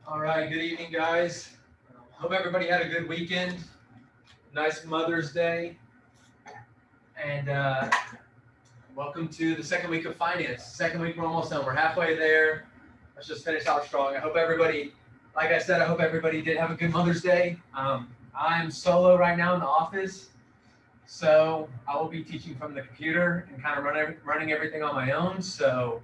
All right, good evening, guys. Hope everybody had a good weekend. Nice Mother's Day. And welcome to the second week of finance. Second week, we're almost done. We're halfway there. Let's just finish out strong. I hope everybody, like I said, I hope everybody did have a good Mother's Day. I'm solo right now in the office, so I will be teaching from the computer and kind of running everything on my own. So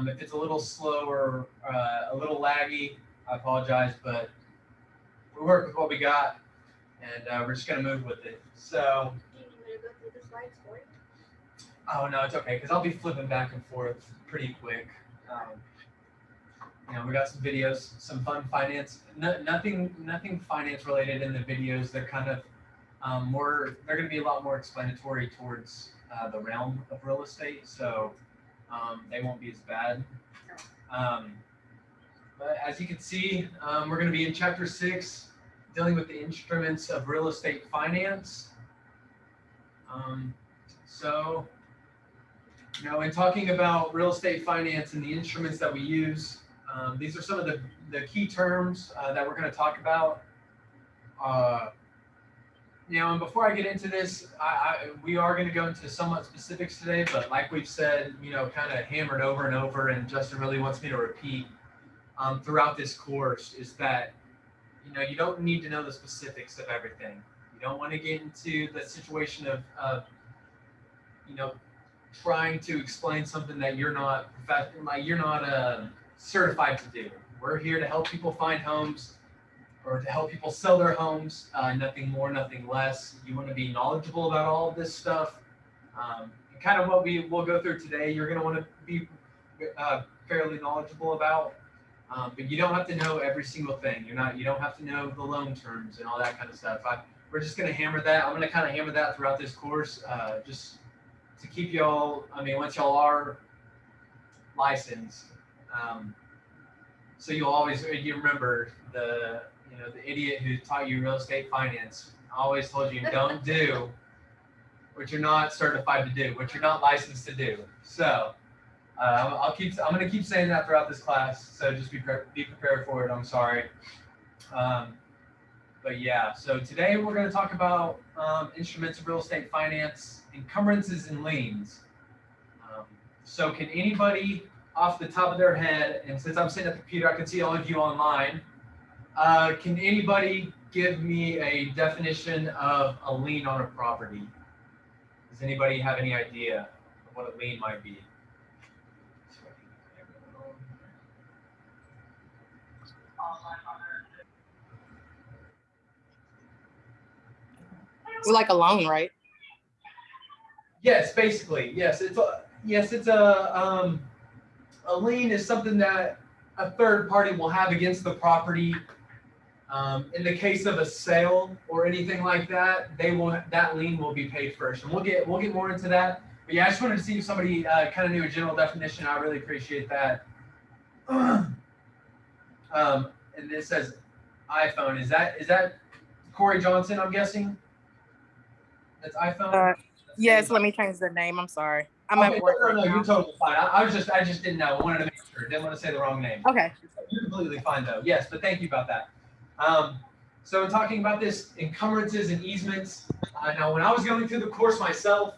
if it's a little slow or a little laggy, I apologize, but we work with what we got, and we're just going to move with it. So, Do you need me to go through the slides for you? oh no, it's okay, because I'll be flipping back and forth pretty quick. We got some videos, some fun finance, nothing finance related in the videos. They're kind of they're going to be a lot more explanatory towards the realm of real estate, so they won't be as bad. But as you can see, we're going to be in Chapter 6, dealing with the instruments of real estate finance. In talking about real estate finance and the instruments that we use, these are some of the key terms that we're going to talk about. And before I get into this, we are going to go into somewhat specifics today, but like we've said, kind of hammered over and over, and Justin really wants me to repeat throughout this course, is that you don't need to know the specifics of everything. You don't want to get into the situation of trying to explain something that you're not certified to do. We're here to help people find homes, or to help people sell their homes. Nothing more, nothing less. You want to be knowledgeable about all of this stuff. And kind of what we'll go through today, you're going to want to be fairly knowledgeable about. But you don't have to know every single thing. You don't have to know the loan terms and all that kind of stuff. We're just going to hammer that. I'm going to kind of hammer that throughout this course, just to keep y'all. Once y'all are licensed, so you remember the idiot who taught you real estate finance always told you don't do what you're not certified to do, what you're not licensed to do. So. I'm going to keep saying that throughout this class, so just be prepared for it. I'm sorry. But yeah, so today we're going to talk about instruments of real estate finance, encumbrances and liens. So can anybody off the top of their head, and since I'm sitting at the computer, I can see all of you online, can anybody give me a definition of a lien on a property? Does anybody have any idea of what a lien might be? Like a loan, right? Yes, basically. Yes, it's a lien is something that a third party will have against the property. In the case of a sale or anything like that, that lien will be paid first, and we'll get more into that. But yeah, I just wanted to see if somebody kind of knew a general definition. I really appreciate that. And it says iPhone. Is that Corey Johnson? I'm guessing. That's iPhone. Yes. Let me change the name. I'm sorry. I'm okay, at work no, right now. You're totally fine. I just didn't know. I wanted to make sure. Didn't want to say the wrong name. Okay. You're completely fine though. Yes, but thank you about that. So in talking about this, encumbrances and easements. Now, when I was going through the course myself,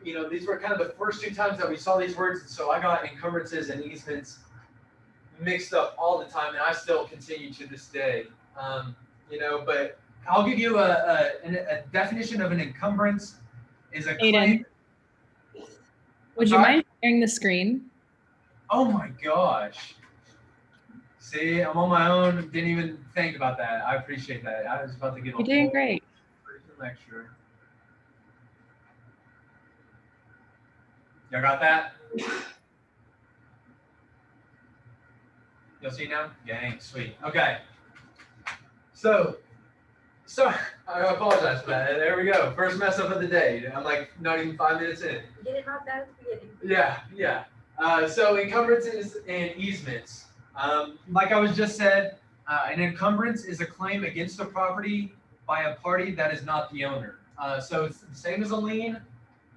these were kind of the first two times that we saw these words, so I got encumbrances and easements mixed up all the time, and I still continue to this day. But I'll give you a definition of an encumbrance is a claim. Would you mind sharing the screen? Oh my gosh. See, I'm on my own. Didn't even think about that. I appreciate that. I was about to get You're doing great. Lecture. Y'all got that? You'll see now? Gang, sweet. Okay. So I apologize for that. There we go. First mess up of the day. I'm like not even 5 minutes in. Get it knocked out at the beginning. Yeah. So encumbrances and easements. Like I was just said, an encumbrance is a claim against a property by a party that is not the owner. So it's the same as a lien.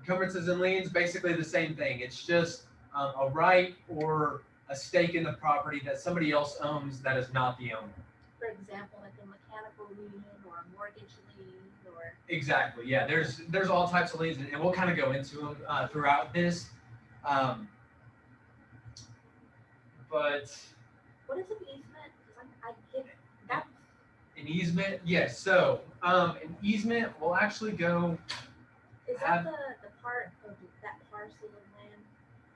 Encumbrances and liens, basically the same thing. It's just a right or a stake in the property that somebody else owns that is not the owner. For example, like a mechanical lien or a mortgage lien or. Exactly. Yeah. There's all types of liens, and we'll kind of go into them throughout this. But What is an easement? Because I get that. an easement, yes. So an easement will actually go. Is that the part of that parcel of land?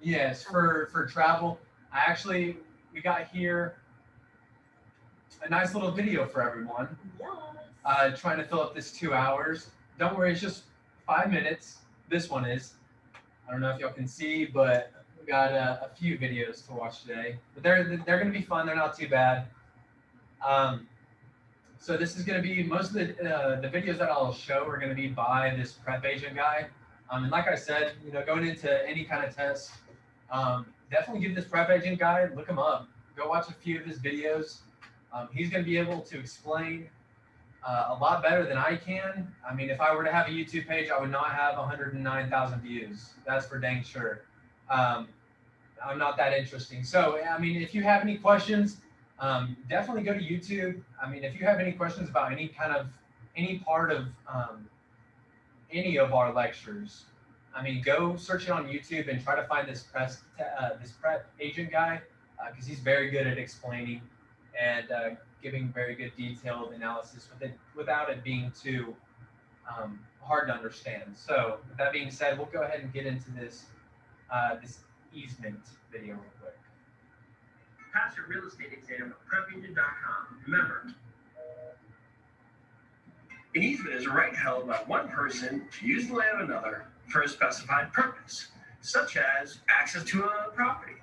Yes, for travel. We got here a nice little video for everyone. Yes. Trying to fill up this 2 hours. Don't worry, it's just 5 minutes. This one is. I don't know if y'all can see, but we got a few videos to watch today. But they're going to be fun. They're not too bad. So this is going to be most of the videos that I'll show are going to be by this prep agent guy. And like I said, going into any kind of test, definitely give this prep agent guy, look him up. Go watch a few of his videos. He's going to be able to explain a lot better than I can. I mean, if I were to have a YouTube page, I would not have 109,000 views. That's for dang sure. I'm not that interesting. So, I mean, if you have any questions, definitely go to YouTube. I mean, if you have any questions about any part of any of our lectures, I mean, go search it on YouTube and try to find this prep agent guy because he's very good at explaining and giving very good detailed analysis without it being too hard to understand. So with that being said, we'll go ahead and get into this easement video real quick. Pass your real estate exam at prepagent.com. Remember, an easement is a right held by one person to use the land of another for a specified purpose, such as access to a property.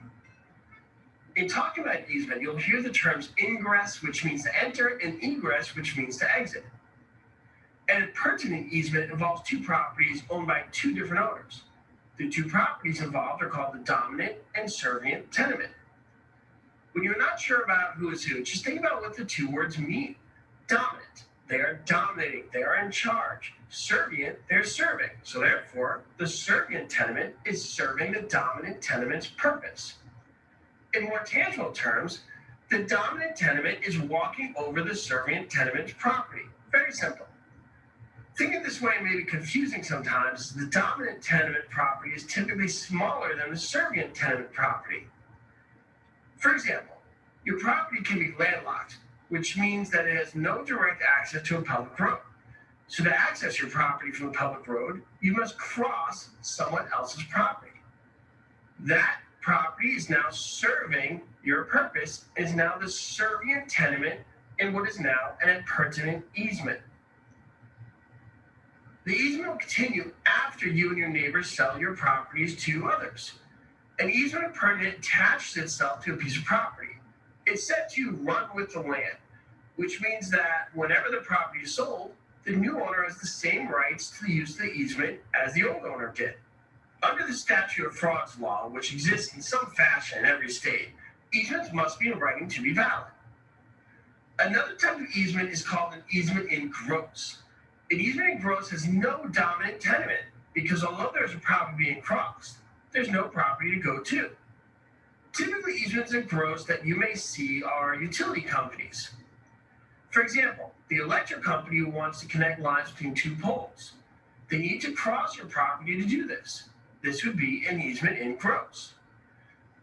In talking about easement, you'll hear the terms ingress, which means to enter, and egress, which means to exit. An appurtenant easement involves two properties owned by two different owners. The two properties involved are called the dominant and servient tenement. When you're not sure about who is who, just think about what the two words mean. Dominant, they are dominating, they are in charge. Servient, they're serving. So therefore, the servient tenement is serving the dominant tenement's purpose. In more tangible terms, the dominant tenement is walking over the servient tenement's property. Very simple. Thinking this way may be confusing sometimes. The dominant tenement property is typically smaller than the servient tenement property. For example, your property can be landlocked, which means that it has no direct access to a public road. So to access your property from a public road, you must cross someone else's property. That property is now serving your purpose, is now the servient tenement in what is now an appurtenant easement. The easement will continue after you and your neighbors sell your properties to others. An easement appurtenant attaches itself to a piece of property. It's said to run with the land, which means that whenever the property is sold, the new owner has the same rights to the use of the easement as the old owner did. Under the statute of frauds law, which exists in some fashion in every state, easements must be in writing to be valid. Another type of easement is called an easement in gross. An easement in gross has no dominant tenement because although there's a property being crossed, there's no property to go to. Typically, easements in gross that you may see are utility companies. For example, the electric company who wants to connect lines between two poles. They need to cross your property to do this. This would be an easement in gross.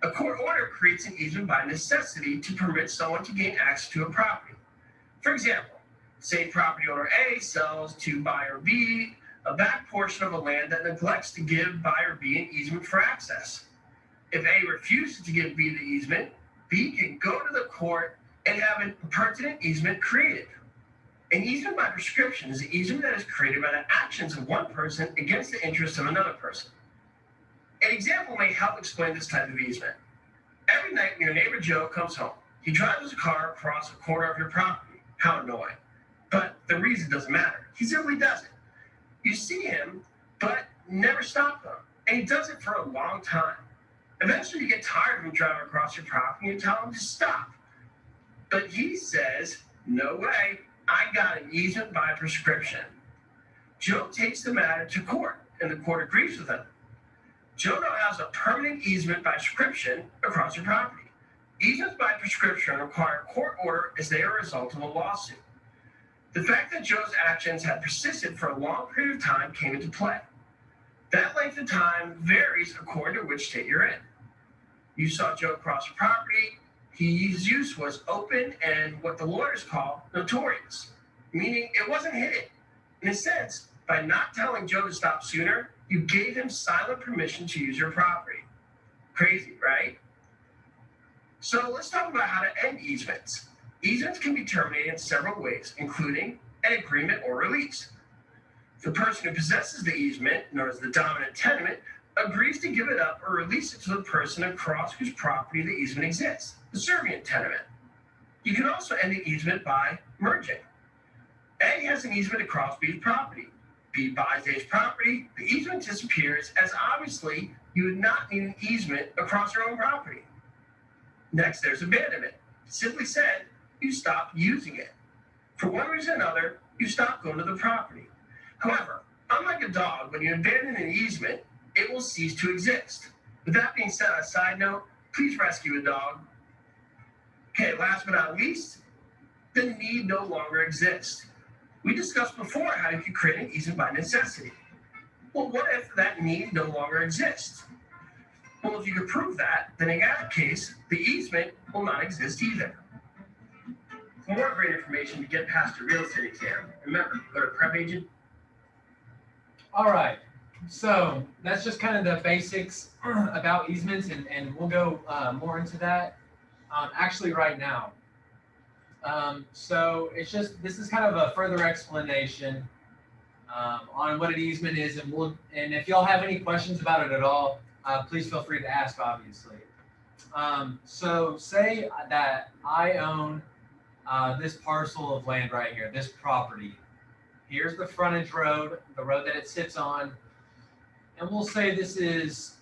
A court order creates an easement by necessity to permit someone to gain access to a property. For example, say property owner A sells to buyer B a back portion of a land that neglects to give buyer B an easement for access. If A refuses to give B the easement, B can go to the court and have an appurtenant easement created. An easement by prescription is an easement that is created by the actions of one person against the interests of another person. An example may help explain this type of easement. Every night when your neighbor Joe comes home, he drives his car across a corner of your property. How annoying. But the reason doesn't matter. He simply does it. You see him, but never stop him. And he does it for a long time. Eventually you get tired of him driving across your property and tell him to stop. But he says, no way, I got an easement by prescription. Joe takes the matter to court, and the court agrees with him. Joe now has a permanent easement by prescription across your property. Easements by prescription require a court order as they are a result of a lawsuit. The fact that Joe's actions had persisted for a long period of time came into play. That length of time varies according to which state you're in. You saw Joe cross the property. His use was open and what the lawyers call notorious, meaning it wasn't hidden. In a sense, by not telling Joe to stop sooner, you gave him silent permission to use your property. Crazy, right? So let's talk about how to end easements. Easements can be terminated in several ways, including an agreement or release. The person who possesses the easement, known as the dominant tenement, agrees to give it up or release it to the person across whose property the easement exists, the servient tenement. You can also end the easement by merging. A has an easement across B's property. B buys A's property. The easement disappears, as obviously you would not need an easement across your own property. Next, there's abandonment. Simply said, you stop using it. For one reason or another, you stop going to the property. However, unlike a dog, when you abandon an easement, it will cease to exist. With that being said, on a side note, please rescue a dog. Okay, last but not least, the need no longer exists. We discussed before how you could create an easement by necessity. Well, what if that need no longer exists? Well, if you could prove that, then in that case, the easement will not exist either. For more great information to get past your real estate exam, remember, go to Prep Agent. All right, so that's just kind of the basics about easements, and we'll go more into that actually right now. So it's just, this is kind of a further explanation on what an easement is, and if y'all have any questions about it at all, please feel free to ask, obviously. So say that I own this parcel of land right here, this property. Here's the frontage road, the road that it sits on. And we'll say this is,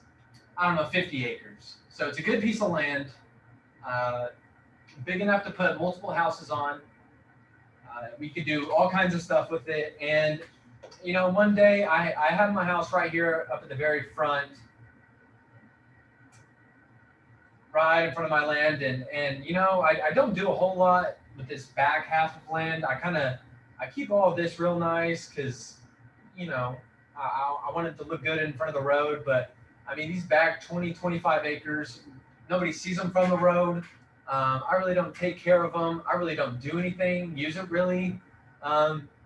I don't know, 50 acres. So it's a good piece of land, big enough to put multiple houses on. We could do all kinds of stuff with it. And, you know, one day I have my house right here up at the very front, right in front of my land. And you know, I don't do a whole lot with this back half of land. I keep all of this real nice because, you know, I want it to look good in front of the road. But I mean, these back 20, 25 acres, nobody sees them from the road. I really don't take care of them. I really don't do anything, use it really.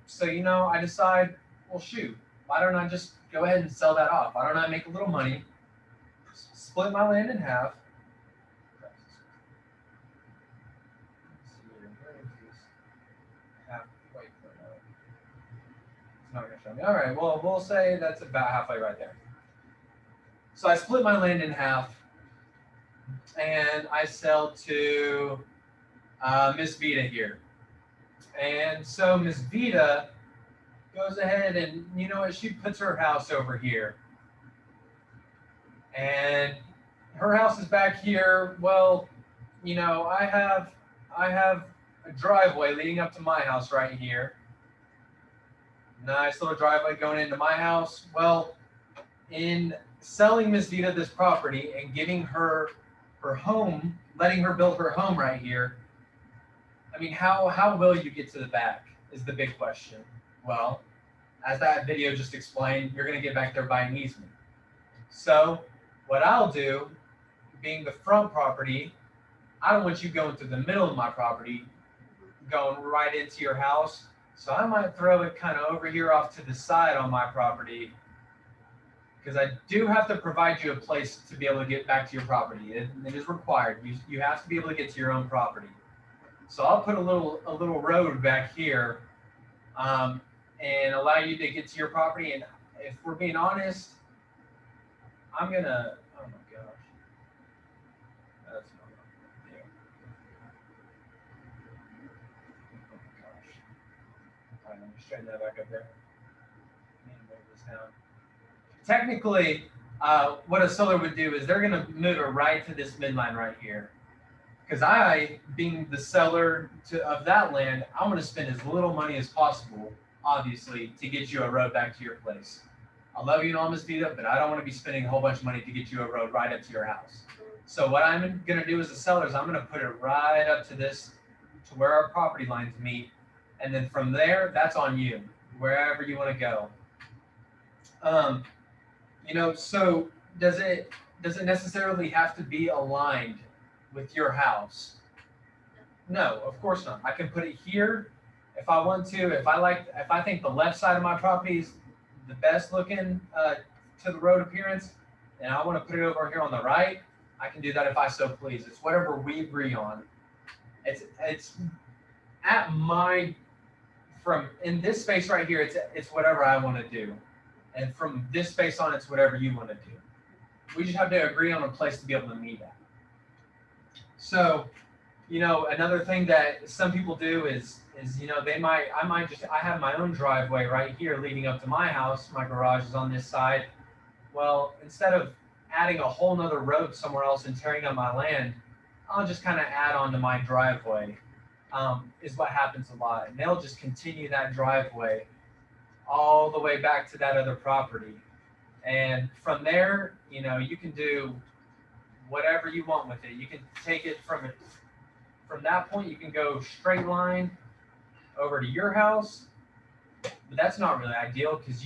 So, you know, I decide, well, shoot, why don't I just go ahead and sell that off? Why don't I make a little money, split my land in half? It's not gonna show me. All right, well, we'll say that's about halfway right there. So I split my land in half, and I sell to Miss Vita here. And so Miss Vita goes ahead and, you know what, she puts her house over here. And her house is back here. Well, you know, I have a driveway leading up to my house right here. Nice little driveway going into my house. Well, in selling Miss Vita this property and giving her her home, letting her build her home right here, I mean, how will you get to the back is the big question. Well, as that video just explained, you're going to get back there by an easement. So what I'll do, being the front property, I don't want you going through the middle of my property, going right into your house. So I might throw it kind of over here off to the side on my property, because I do have to provide you a place to be able to get back to your property. It is required. You have to be able to get to your own property. So I'll put a little road back here and allow you to get to your property. And if we're being honest, I'm gonna, oh my gosh, that's not what I'm gonna do. Oh my gosh. All right, let me straighten that back up there. Move this down. Technically, what a seller would do is they're gonna move it right to this midline right here. Because I, being the seller of that land, I'm gonna spend as little money as possible, obviously, to get you a road back to your place. I love you and all, Miss Vita, but I don't want to be spending a whole bunch of money to get you a road right up to your house. So what I'm going to do as a seller is I'm going to put it right up to this, to where our property lines meet. And then from there, that's on you, wherever you want to go. So does it necessarily have to be aligned with your house? No, of course not. I can put it here if I want to. If I think the left side of my property is the best looking to the road appearance, and I want to put it over here on the right, I can do that if I so please. It's whatever we agree on. It's at my, from in this space right here, it's whatever I want to do. And from this space on, it's whatever you want to do. We just have to agree on a place to be able to meet at. So, another thing that some people do is I have my own driveway right here leading up to my house. My garage is on this side. Well, instead of adding a whole nother road somewhere else and tearing up my land, I'll just kind of add on to my driveway, is what happens a lot. And they'll just continue that driveway all the way back to that other property. And from there, you can do whatever you want with it. You can take it from that point, you can go straight line over to your house, but that's not really ideal because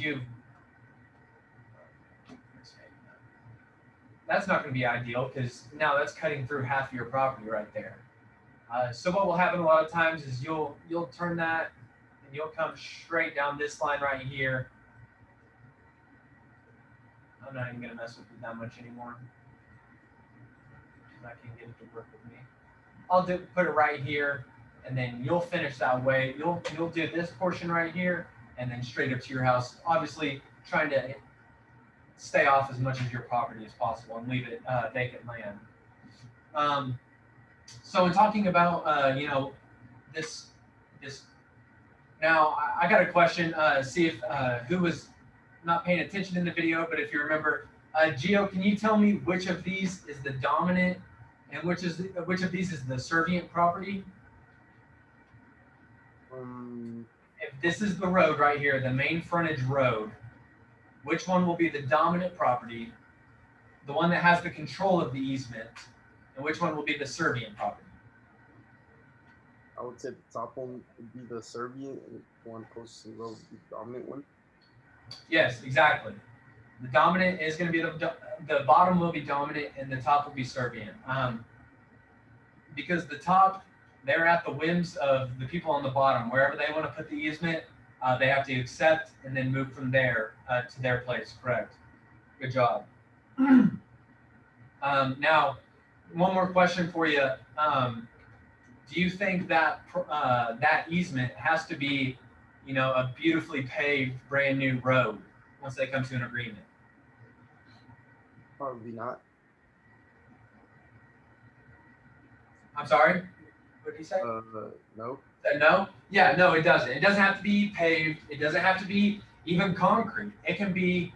that's not going to be ideal because now that's cutting through half of your property right there. So what will happen a lot of times is you'll turn that and you'll come straight down this line right here. I'm not even going to mess with it that much anymore. I can get it to work with me. I'll put it right here, and then you'll finish that way. You'll do this portion right here, and then straight up to your house. Obviously, trying to stay off as much of your property as possible and leave it vacant land. So in talking about this. Now I got a question. See if who was not paying attention in the video, but if you remember, Gio, can you tell me which of these is the dominant and which of these is the servient property? If this is the road right here, the main frontage road, which one will be the dominant property, the one that has the control of the easement, and which one will be the servient property? I would say the top one would be the servient, and the one closest to the road would be the dominant one. Yes, exactly. The dominant is going to be the bottom will be dominant and the top will be servient. Because the top, they're at the whims of the people on the bottom. Wherever they want to put the easement, they have to accept and then move from there to their place. Correct. Good job. Now, one more question for you. Do you think that that easement has to be, a beautifully paved brand new road once they come to an agreement? Probably not. I'm sorry? What did he say? No. No? Yeah, no, it doesn't. It doesn't have to be paved. It doesn't have to be even concrete. It can be,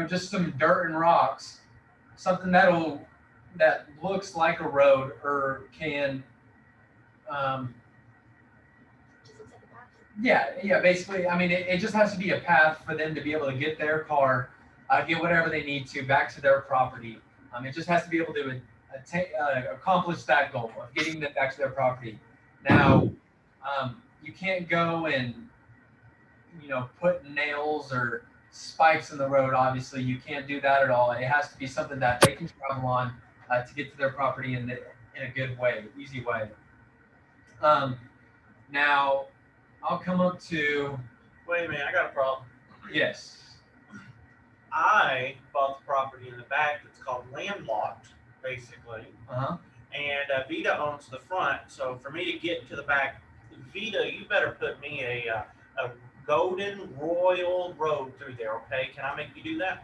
just some dirt and rocks, something that looks like a road or can, yeah, basically, I mean, it just has to be a path for them to be able to get their car, get whatever they need to back to their property. It just has to be able to accomplish that goal of getting them back to their property. Now, you can't go and, put nails or spikes in the road. Obviously, you can't do that at all. It has to be something that they can travel on to get to their property in a good way, easy way. Now, I'll come up to. Wait a minute, I got a problem. Yes. I bought the property in the back that's called landlocked, basically. Uh-huh. And Vita owns the front, so for me to get to the back, Vita, you better put me a golden royal road through there, okay? Can I make you do that?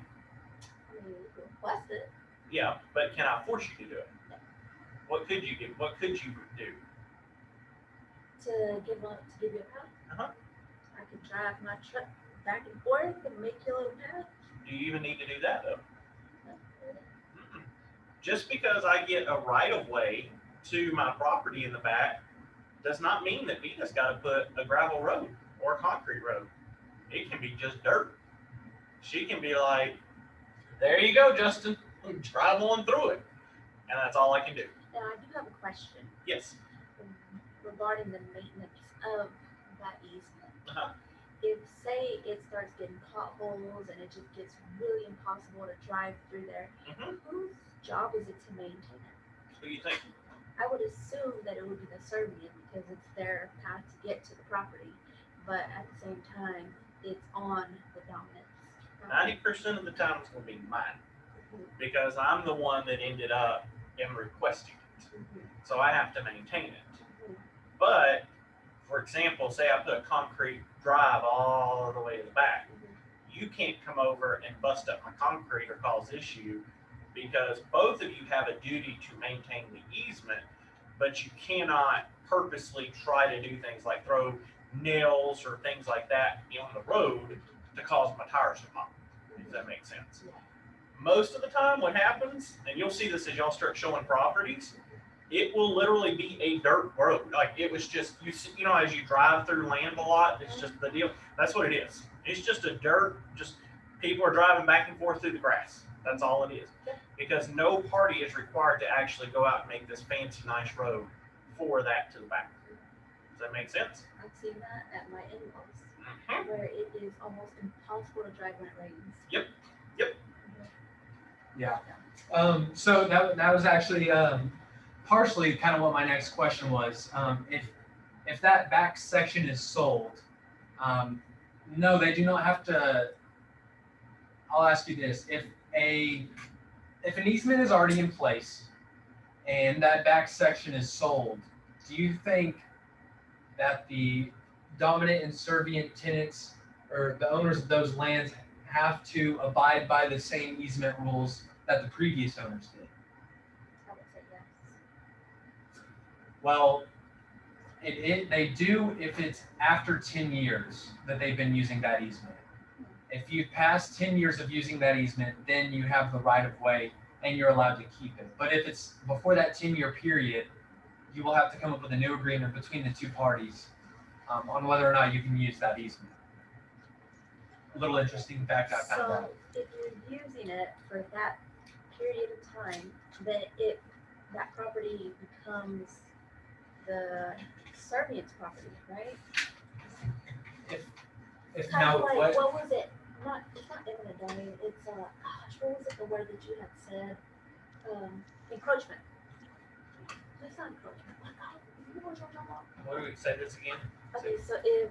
I mean, you can request it. Yeah, but can I force you to do it? What could you do? What could you do? To give you a path. Uh-huh. I could drive my truck back and forth and make you a little path. Do you even need to do that, though? Not really. Mm-mm. Just because I get a right-of-way to my property in the back does not mean that Vita's got to put a gravel road or a concrete road. It can be just dirt. she can be like, there you go, Justin, drive on through it. And that's all I can do. Now, I do have a question Yes. regarding the maintenance of that easement. Uh-huh. If, say, it starts getting potholes and it just gets really impossible to drive through there, Mhm. whose job is it to maintain it? Who do you think? I would assume that it would be the servient because it's their path to get to the property, but at the same time, it's on the dominant's property. 90% of the time it's going to be mine because I'm the one that ended up in requesting it. Mhm. So I have to maintain it. Mhm. But, for example, say I put a concrete drive all the way to the back. You can't come over and bust up my concrete or cause issue because both of you have a duty to maintain the easement, but you cannot purposely try to do things like throw nails or things like that on the road to cause my tires to pop. Does that make sense? Yeah. Most of the time what happens, and you'll see this as y'all start showing properties, it will literally be a dirt road. Like it was just, you know, as you drive through land a lot, it's just the deal. That's what it is. It's just a dirt, just people are driving back and forth through the grass. That's all it is. Because no party is required to actually go out and make this fancy, nice road for that to the back. Does that make sense? I've seen that at my in-laws, Mhm. where it is almost impossible to drive when it rains. Yep. Yeah. So that was actually partially kind of what my next question was. If that back section is sold, no, they do not have to. I'll ask you this: if an easement is already in place and that back section is sold, do you think that the dominant and servient tenants or the owners of those lands have to abide by the same easement rules that the previous owners did? I would say yes. Well, they do if it's after 10 years that they've been using that easement. If you've passed 10 years of using that easement, then you have the right of way and you're allowed to keep it. But if it's before that 10-year period, you will have to come up with a new agreement between the two parties on whether or not you can use that easement. A little interesting fact I found out. So if you're using it for that period of time, then that property becomes the servient's property, right? If Kind now of like, what? what was it? It's not eminent domain. It's gosh, what was it? The word that you had said, encroachment. That's not encroachment. What the- you know what I'm talking about? What do we say this again? Okay, so if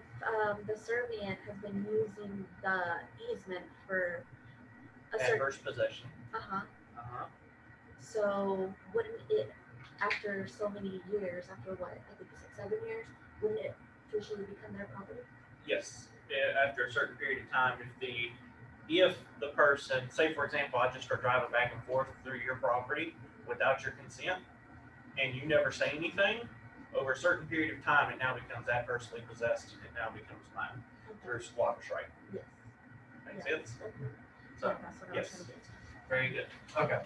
the servient has been using the easement for a certain, Adverse possession. Uh-huh. so wouldn't it, after so many years, after what, I think it's like 7 years, wouldn't it officially become their property? Yes. After a certain period of time, if the person, say for example, I just start driving back and forth through your property without your consent, and you never say anything, over a certain period of time, it now becomes adversely possessed, and it now becomes mine through squatter's right. Yes. Makes Yeah. sense? Mhm. So, Yeah, that's what I was yes. trying to get to. very good. Okay.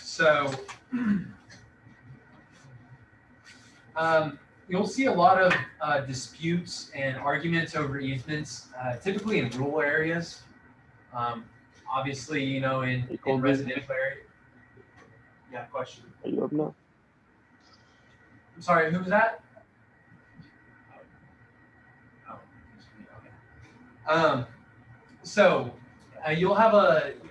So you'll see a lot of disputes and arguments over easements, typically in rural areas. Obviously, you know, in residential areas. Yeah, question. Are you up now? I'm sorry, who was that? Oh, okay. So you'll have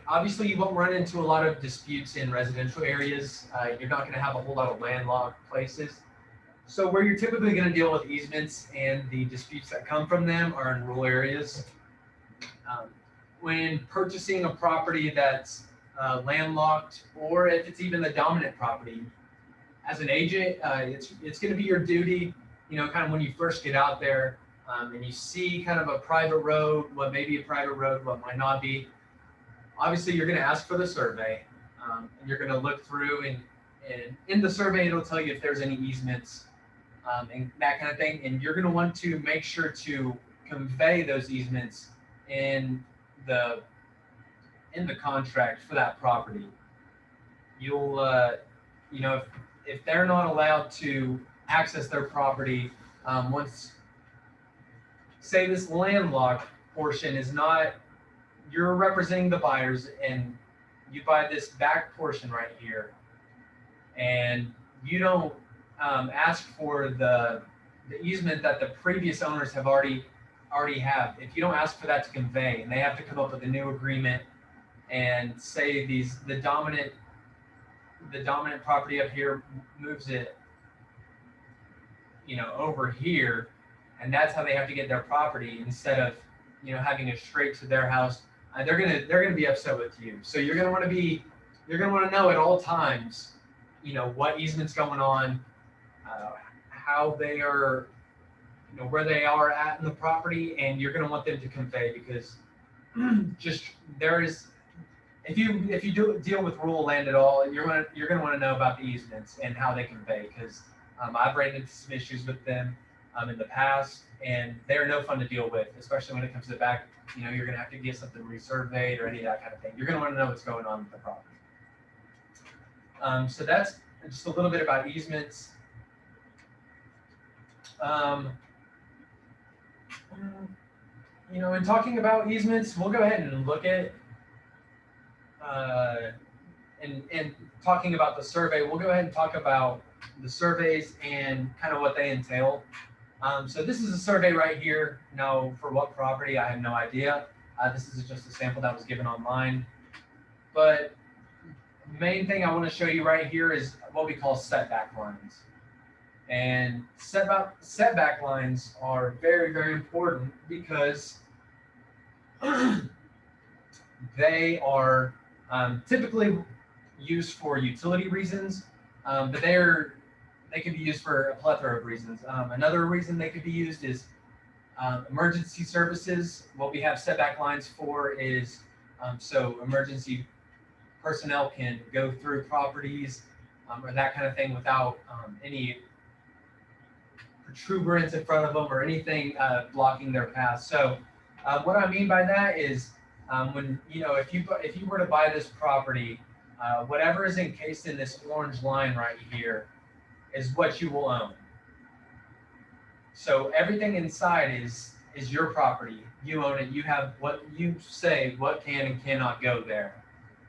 obviously you won't run into a lot of disputes in residential areas. You're not going to have a whole lot of landlocked places. So where you're typically going to deal with easements and the disputes that come from them are in rural areas. When purchasing a property that's landlocked, or if it's even the dominant property, as an agent, it's going to be your duty, you know, kind of when you first get out there and you see kind of a private road, what may be a private road, what might not be. Obviously, you're going to ask for the survey, and you're going to look through, and in the survey, it'll tell you if there's any easements and that kind of thing. And you're going to want to make sure to convey those easements in the contract for that property. You'll, you know, if they're not allowed to access their property once, say this landlocked portion is not you're representing the buyers and you buy this back portion right here, and you don't ask for the easement that the previous owners have already have. If you don't ask for that to convey, and they have to come up with a new agreement and say the dominant property up here moves it, over here, and that's how they have to get their property instead of having it straight to their house. They're gonna be upset with you. So you're gonna want to know at all times, what easement's going on, how they are, where they are at in the property, and you're gonna want them to convey, because if you do deal with rural land at all, you're gonna want to know about the easements and how they convey, because I've ran into some issues with them in the past, and they're no fun to deal with, especially when it comes to the back. You're gonna have to get something resurveyed or any of that kind of thing. You're gonna want to know what's going on with the property. So that's just a little bit about easements. In talking about easements, we'll go ahead and look at and talking about the survey, we'll go ahead and talk about the surveys and kind of what they entail. So this is a survey right here. Now, for what property, I have no idea. This is just a sample that was given online. But the main thing I want to show you right here is what we call setback lines. And setback lines are very, very important because they are typically used for utility reasons, but they can be used for a plethora of reasons. Another reason they could be used is emergency services. What we have setback lines for is so emergency personnel can go through properties or that kind of thing without any protuberance in front of them or anything blocking their path. So what I mean by that is when if you were to buy this property, whatever is encased in this orange line right here is what you will own. So everything inside is your property. You own it. You have what you say what can and cannot go there.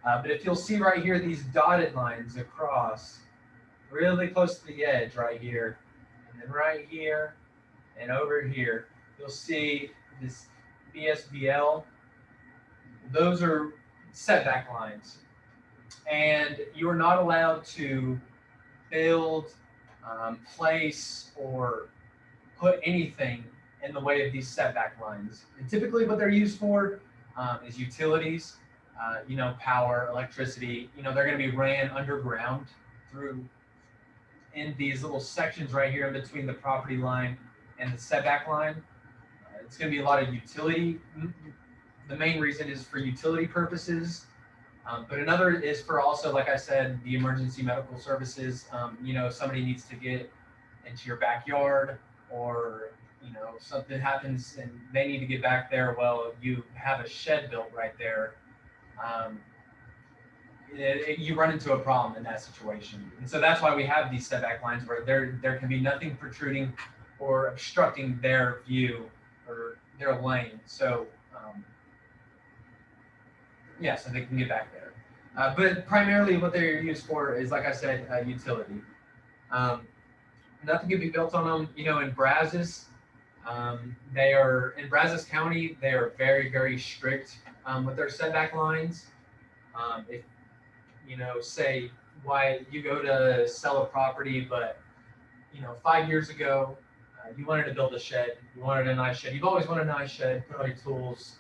But if you'll see right here, these dotted lines across really close to the edge right here, and then right here and over here, you'll see this BSBL. Those are setback lines. And you are not allowed to build, place, or put anything in the way of these setback lines. And typically what they're used for is utilities, power, electricity. They're going to be ran underground through in these little sections right here in between the property line and the setback line. It's going to be a lot of utility. The main reason is for utility purposes. But another is for also, like I said, the emergency medical services. If somebody needs to get into your backyard, or something happens and they need to get back there, well, you have a shed built right there. You run into a problem in that situation, and so that's why we have these setback lines where there can be nothing protruding or obstructing their view or their lane. So so they can get back there. But primarily what they're used for is, like I said, utility. Nothing can be built on them. In Brazos, they are in Brazos County. They are very, very strict with their setback lines. If say why you go to sell a property, but 5 years ago you wanted to build a shed. You wanted a nice shed. You've always wanted a nice shed. Put all your tools.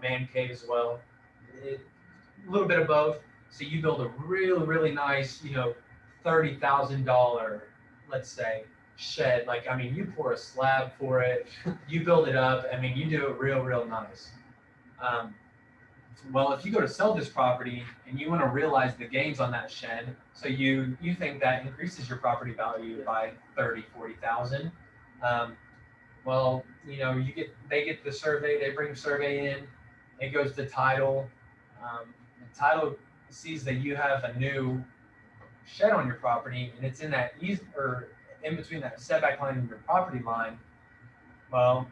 Man cave as well. A little bit of both. So you build a really, really nice, $30,000, let's say, shed. You pour a slab for it, you build it up. You do it real, real nice. Well, if you go to sell this property and you want to realize the gains on that shed, so you think that increases your property value by 30, 40,000. Well, they get the survey, they bring the survey in, it goes to title. The title sees that you have a new shed on your property, and it's in that or in between that setback line and your property line. Well,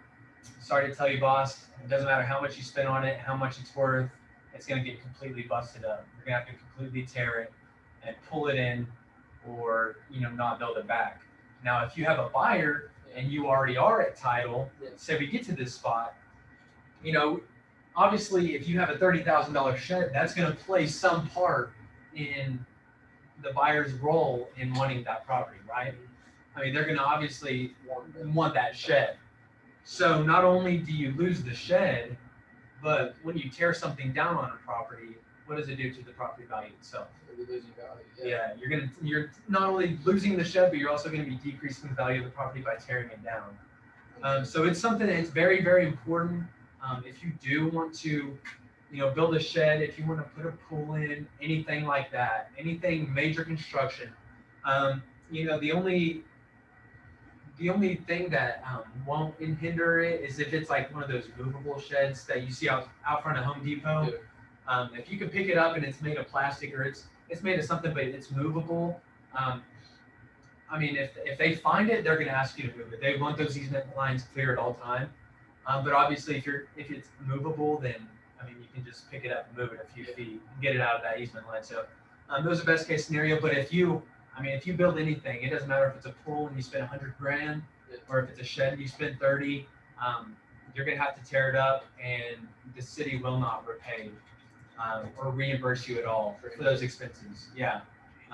sorry to tell you, boss, it doesn't matter how much you spend on it, how much it's worth, it's going to get completely busted up. You're going to have to completely tear it and pull it in, or not build it back. Now, if you have a buyer and you already are at title, say we get to this spot, obviously if you have a $30,000 shed, that's going to play some part in the buyer's role in wanting that property, right? I mean, they're going to obviously want that shed. So not only do you lose the shed, but when you tear something down on a property, what does it do to the property value itself? Yeah, you're not only losing the shed, but you're also going to be decreasing the value of the property by tearing it down. So it's something that's very, very important. If you do want to, build a shed, if you want to put a pool in, anything like that, anything major construction, the only thing that won't hinder it is if it's like one of those movable sheds that you see out front of Home Depot. If you can pick it up and it's made of plastic, or it's made of something but it's movable, I mean, if they find it, they're going to ask you to move it. They want those easement lines clear at all time. But obviously, if it's movable, then I mean, you can just pick it up and move it a few feet and get it out of that easement line. So those are best case scenario. But if you build anything, it doesn't matter if it's a pool and you spend $100,000, or if it's a shed and you spend 30, you're going to have to tear it up, and the city will not repay or reimburse you at all for those expenses. Yeah.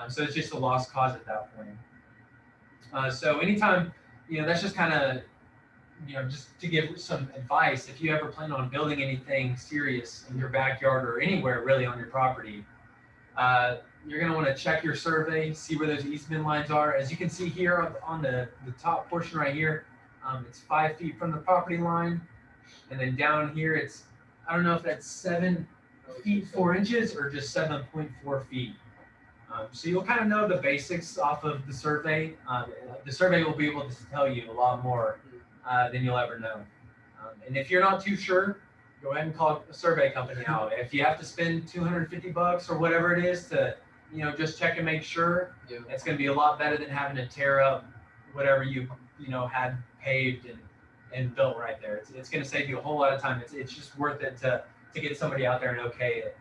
So it's just a lost cause at that point. So anytime, that's just kind of, just to give some advice, if you ever plan on building anything serious in your backyard or anywhere really on your property, you're going to want to check your survey, see where those easement lines are. As you can see here up on the top portion right here, it's 5 feet from the property line. And then down here, it's, I don't know if that's 7 feet 4 inches or just 7.4 feet. So you'll kind of know the basics off of the survey. The survey will be able to tell you a lot more than you'll ever know. And if you're not too sure, go ahead and call a survey company out. If you have to spend $250 or whatever it is to, just check and make sure, it's going to be a lot better than having to tear up whatever you had paved and built right there. It's going to save you a whole lot of time. It's just worth it to get somebody out there and okay it.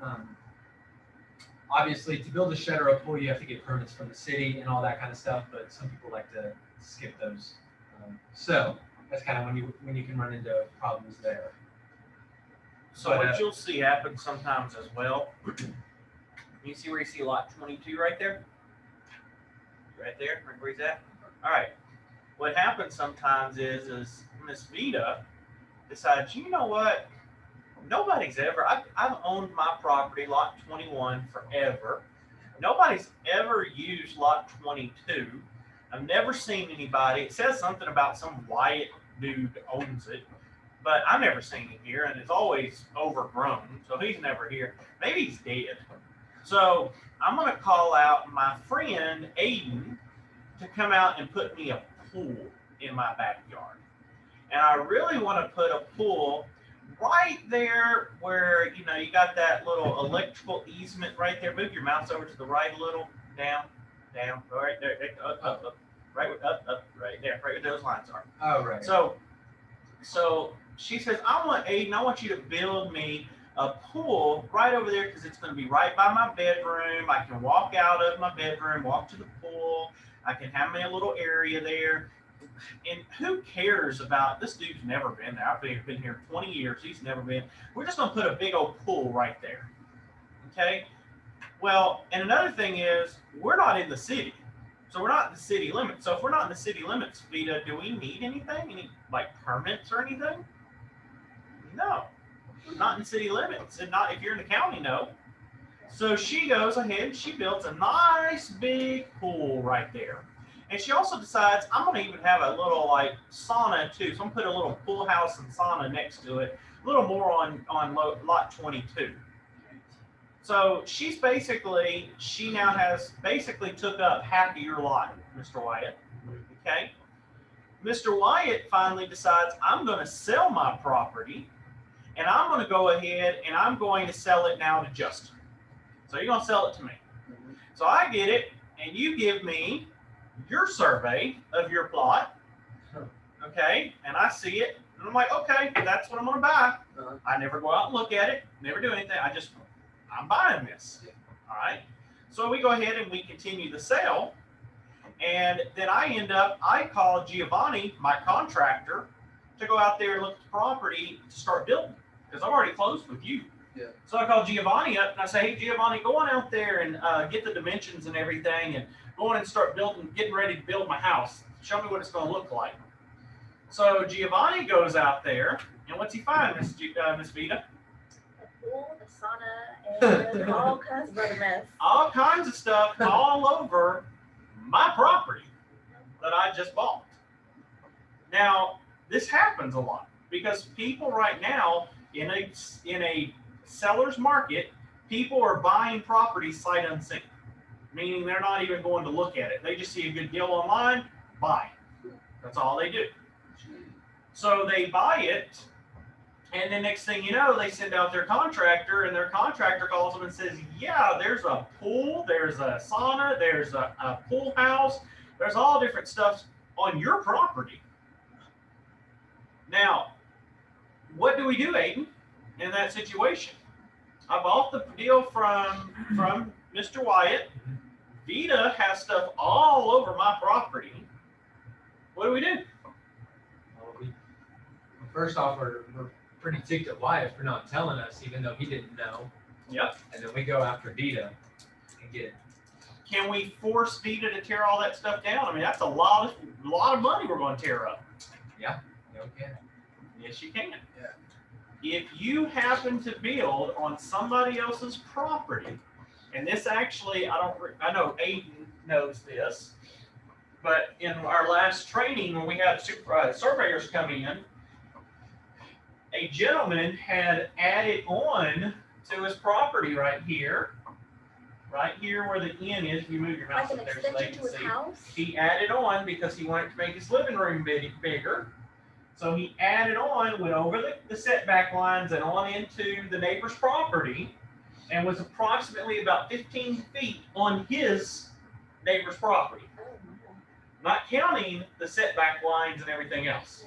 Obviously, to build a shed or a pool, you have to get permits from the city and all that kind of stuff, but some people like to skip those. So that's kind of when you can run into problems there. So what you'll see happen sometimes as well, you see where you see lot 22 right there? Right there, right where he's at? All right. What happens sometimes is Miss Vita decides, you know what? Nobody's ever, I've owned my property, lot 21, forever. Nobody's ever used lot 22. I've never seen anybody. It says something about some Wyatt dude owns it, but I've never seen it here, and it's always overgrown, so he's never here. Maybe he's dead. So I'm going to call out my friend Aiden to come out and put me a pool in my backyard. And I really want to put a pool right there where, you got that little electrical easement right there. Move your mouse over to the right a little, down, right there, up, right right there, right where those lines are. Oh, right. So she says, I want you to build me a pool right over there because it's going to be right by my bedroom. I can walk out of my bedroom, walk to the pool. I can have my little area there. And who cares about, this dude's never been there. I've been here 20 years. He's never been. We're just going to put a big old pool right there. Okay? Well, and another thing is, we're not in the city. So we're not in the city limits. So if we're not in the city limits, Vita, do we need anything? Any permits or anything? No. Not in city limits. And not if you're in the county, no. So she goes ahead and she builds a nice big pool right there. And she also decides, I'm going to even have a little sauna too. So I'm going to put a little pool house and sauna next to it. A little more on lot 22. So she now has basically took up half of your lot, Mr. Wyatt. Okay. Mr. Wyatt finally decides, I'm going to sell my property, and I'm going to go ahead and I'm going to sell it now to Justin. So you're going to sell it to me. So I get it, and you give me your survey of your plot. Okay. And I see it, and And I'm like, okay, that's what I'm gonna buy. Uh-huh. I never go out and look at it, never do anything. I'm buying this. All right. So we go ahead and we continue the sale. And then I call Giovanni, my contractor, to go out there and look at the property to start building. Because I've already closed with you. Yeah. So I call Giovanni up and I say, hey, Giovanni, go on out there and get the dimensions and everything and go on and start building, getting ready to build my house. Show me what it's going to look like. So Giovanni goes out there, and what's he find, Miss Vita? A pool, a sauna, and all kinds of other mess. All kinds of stuff all over my property that I just bought. Now, this happens a lot because people right now in a seller's market, people are buying properties sight unseen, meaning they're not even going to look at it. They just see a good deal online, buy. That's all they do. So they buy it, and then next thing you know, they send out their contractor, and their contractor calls them and says, yeah, there's a pool, there's a sauna, there's a pool house, there's all different stuff on your property. Now, what do we do, Aiden, in that situation? I bought the deal from Mr. Wyatt. Vita has stuff all over my property. What do we do? Well, first off, we're pretty ticked at Wyatt for not telling us, even though he didn't know. Yep. And then we go after Vita and get. Can we force Vita to tear all that stuff down? I mean, that's a lot of money we're going to tear up. Yeah. Okay. Yes, you can. Yeah. If you happen to build on somebody else's property, and this actually, I know Aiden knows this, but in our last training when we had surveyors come in, a gentleman had added on to his property right here where the inn is. If you move your mouse Like up an there so they extension can to his see. house? He added on because he wanted to make his living room bigger. So he added on, went over the setback lines and on into the neighbor's property and was approximately about 15 feet on his neighbor's property, Oh, my God. not counting the setback lines and everything else.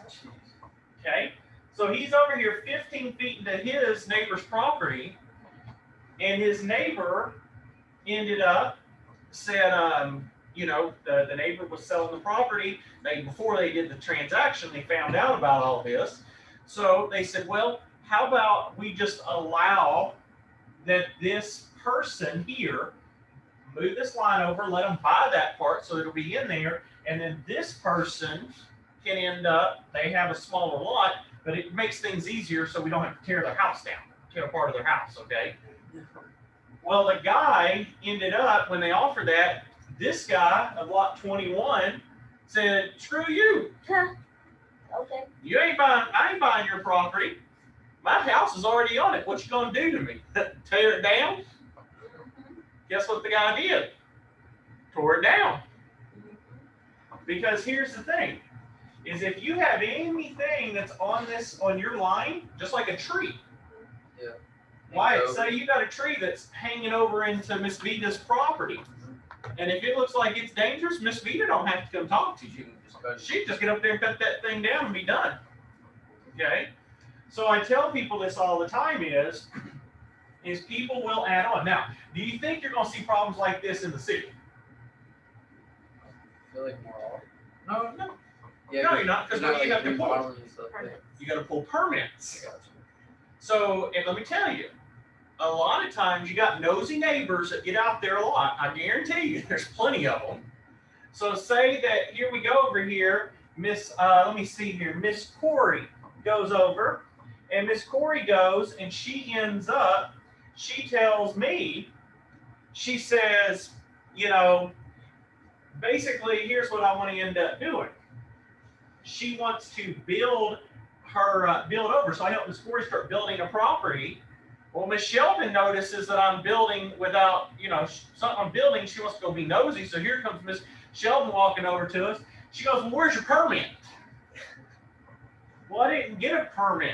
Okay? So he's over here 15 feet into his neighbor's property, and his neighbor ended up said, the neighbor was selling the property. Before they did the transaction, they found out about all this. So they said, well, how about we just allow that this person here move this line over, let them buy that part so it'll be in there, and then this person can end up, they have a smaller lot, but it makes things easier so we don't have to tear their house down, tear apart of their house, okay? Well, the guy ended up, when they offered that, this guy of lot 21 said, screw you. Okay. I ain't buying your property. My house is already on it. What you gonna do to me? Tear it down? Guess what the guy did? Tore it down. Because here's the thing, is if you have anything that's on your line, just like a tree. Yeah. Why? Say you got a tree that's hanging over into Miss Vita's property. And if it looks like it's dangerous, Miss Vita don't have to come talk to you. She just get up there and cut that thing down and be done. Okay? So I tell people this all the time is people will add on. Now, do you think you're going to see problems like this in the city? I feel like more often. No. Yeah, No, you're not, because what do you have to pull? remodeling and stuff, yeah. You got to pull permits. I got you. So, and let me tell you, a lot of times you got nosy neighbors that get out there a lot. I guarantee you there's plenty of them. So say that here we go over here, let me see here, Miss Corey goes over, and Miss Corey goes and she ends up, she tells me, she says, basically here's what I want to end up doing. She wants to build over. So I help Miss Corey start building a property. Well, Miss Sheldon notices that I'm building without, something I'm building. She wants to go be nosy. So here comes Miss Sheldon walking over to us. She goes, well, where's your permit? Well, I didn't get a permit.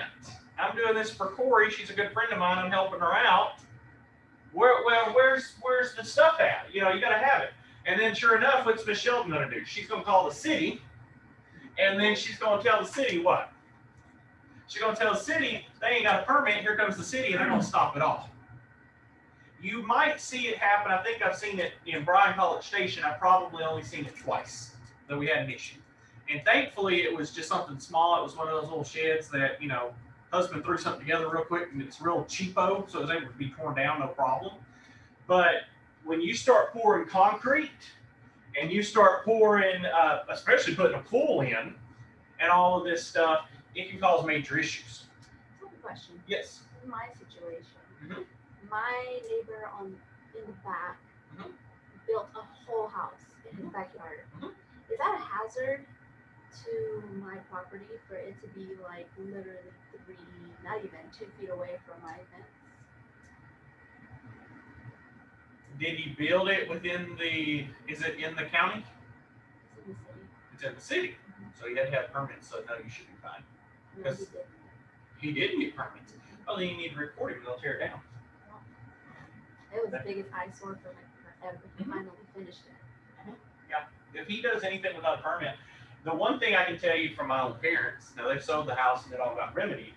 I'm doing this for Corey. She's a good friend of mine. I'm helping her out. Where's the stuff at? You got to have it. And then sure enough, what's Miss Sheldon going to do? She's going to call the city. And then she's going to tell the city what? She's gonna tell the city they ain't got a permit. Here comes the city, and they're gonna stop it all. You might see it happen. I think I've seen it in Bryan College Station. I've probably only seen it twice that we had an issue. And thankfully, it was just something small. It was one of those little sheds that, you know, husband threw something together real quick, and it's real cheapo, so it was able to be torn down, no problem. But when you start pouring concrete and you start pouring, especially putting a pool in and all of this stuff, it can cause major issues. One question. Yes. In my situation, Mhm. my neighbor in the back Mhm. built a whole house in his backyard. Mhm. Is that a hazard to my property for it to be like literally not even 2 feet away from my fence? Did he build it within the, is it in the county? It's in the city. It's in the city. So you had to have permits, so no, you should be fine. No, Yes. he didn't. He didn't get permits. Well, then you need to report him, they'll tear it down. It was the biggest eyesore for like forever. He Mhm. finally finished it. If he does anything without a permit, the one thing I can tell you from my own parents, now they've sold the house and it all got remedied,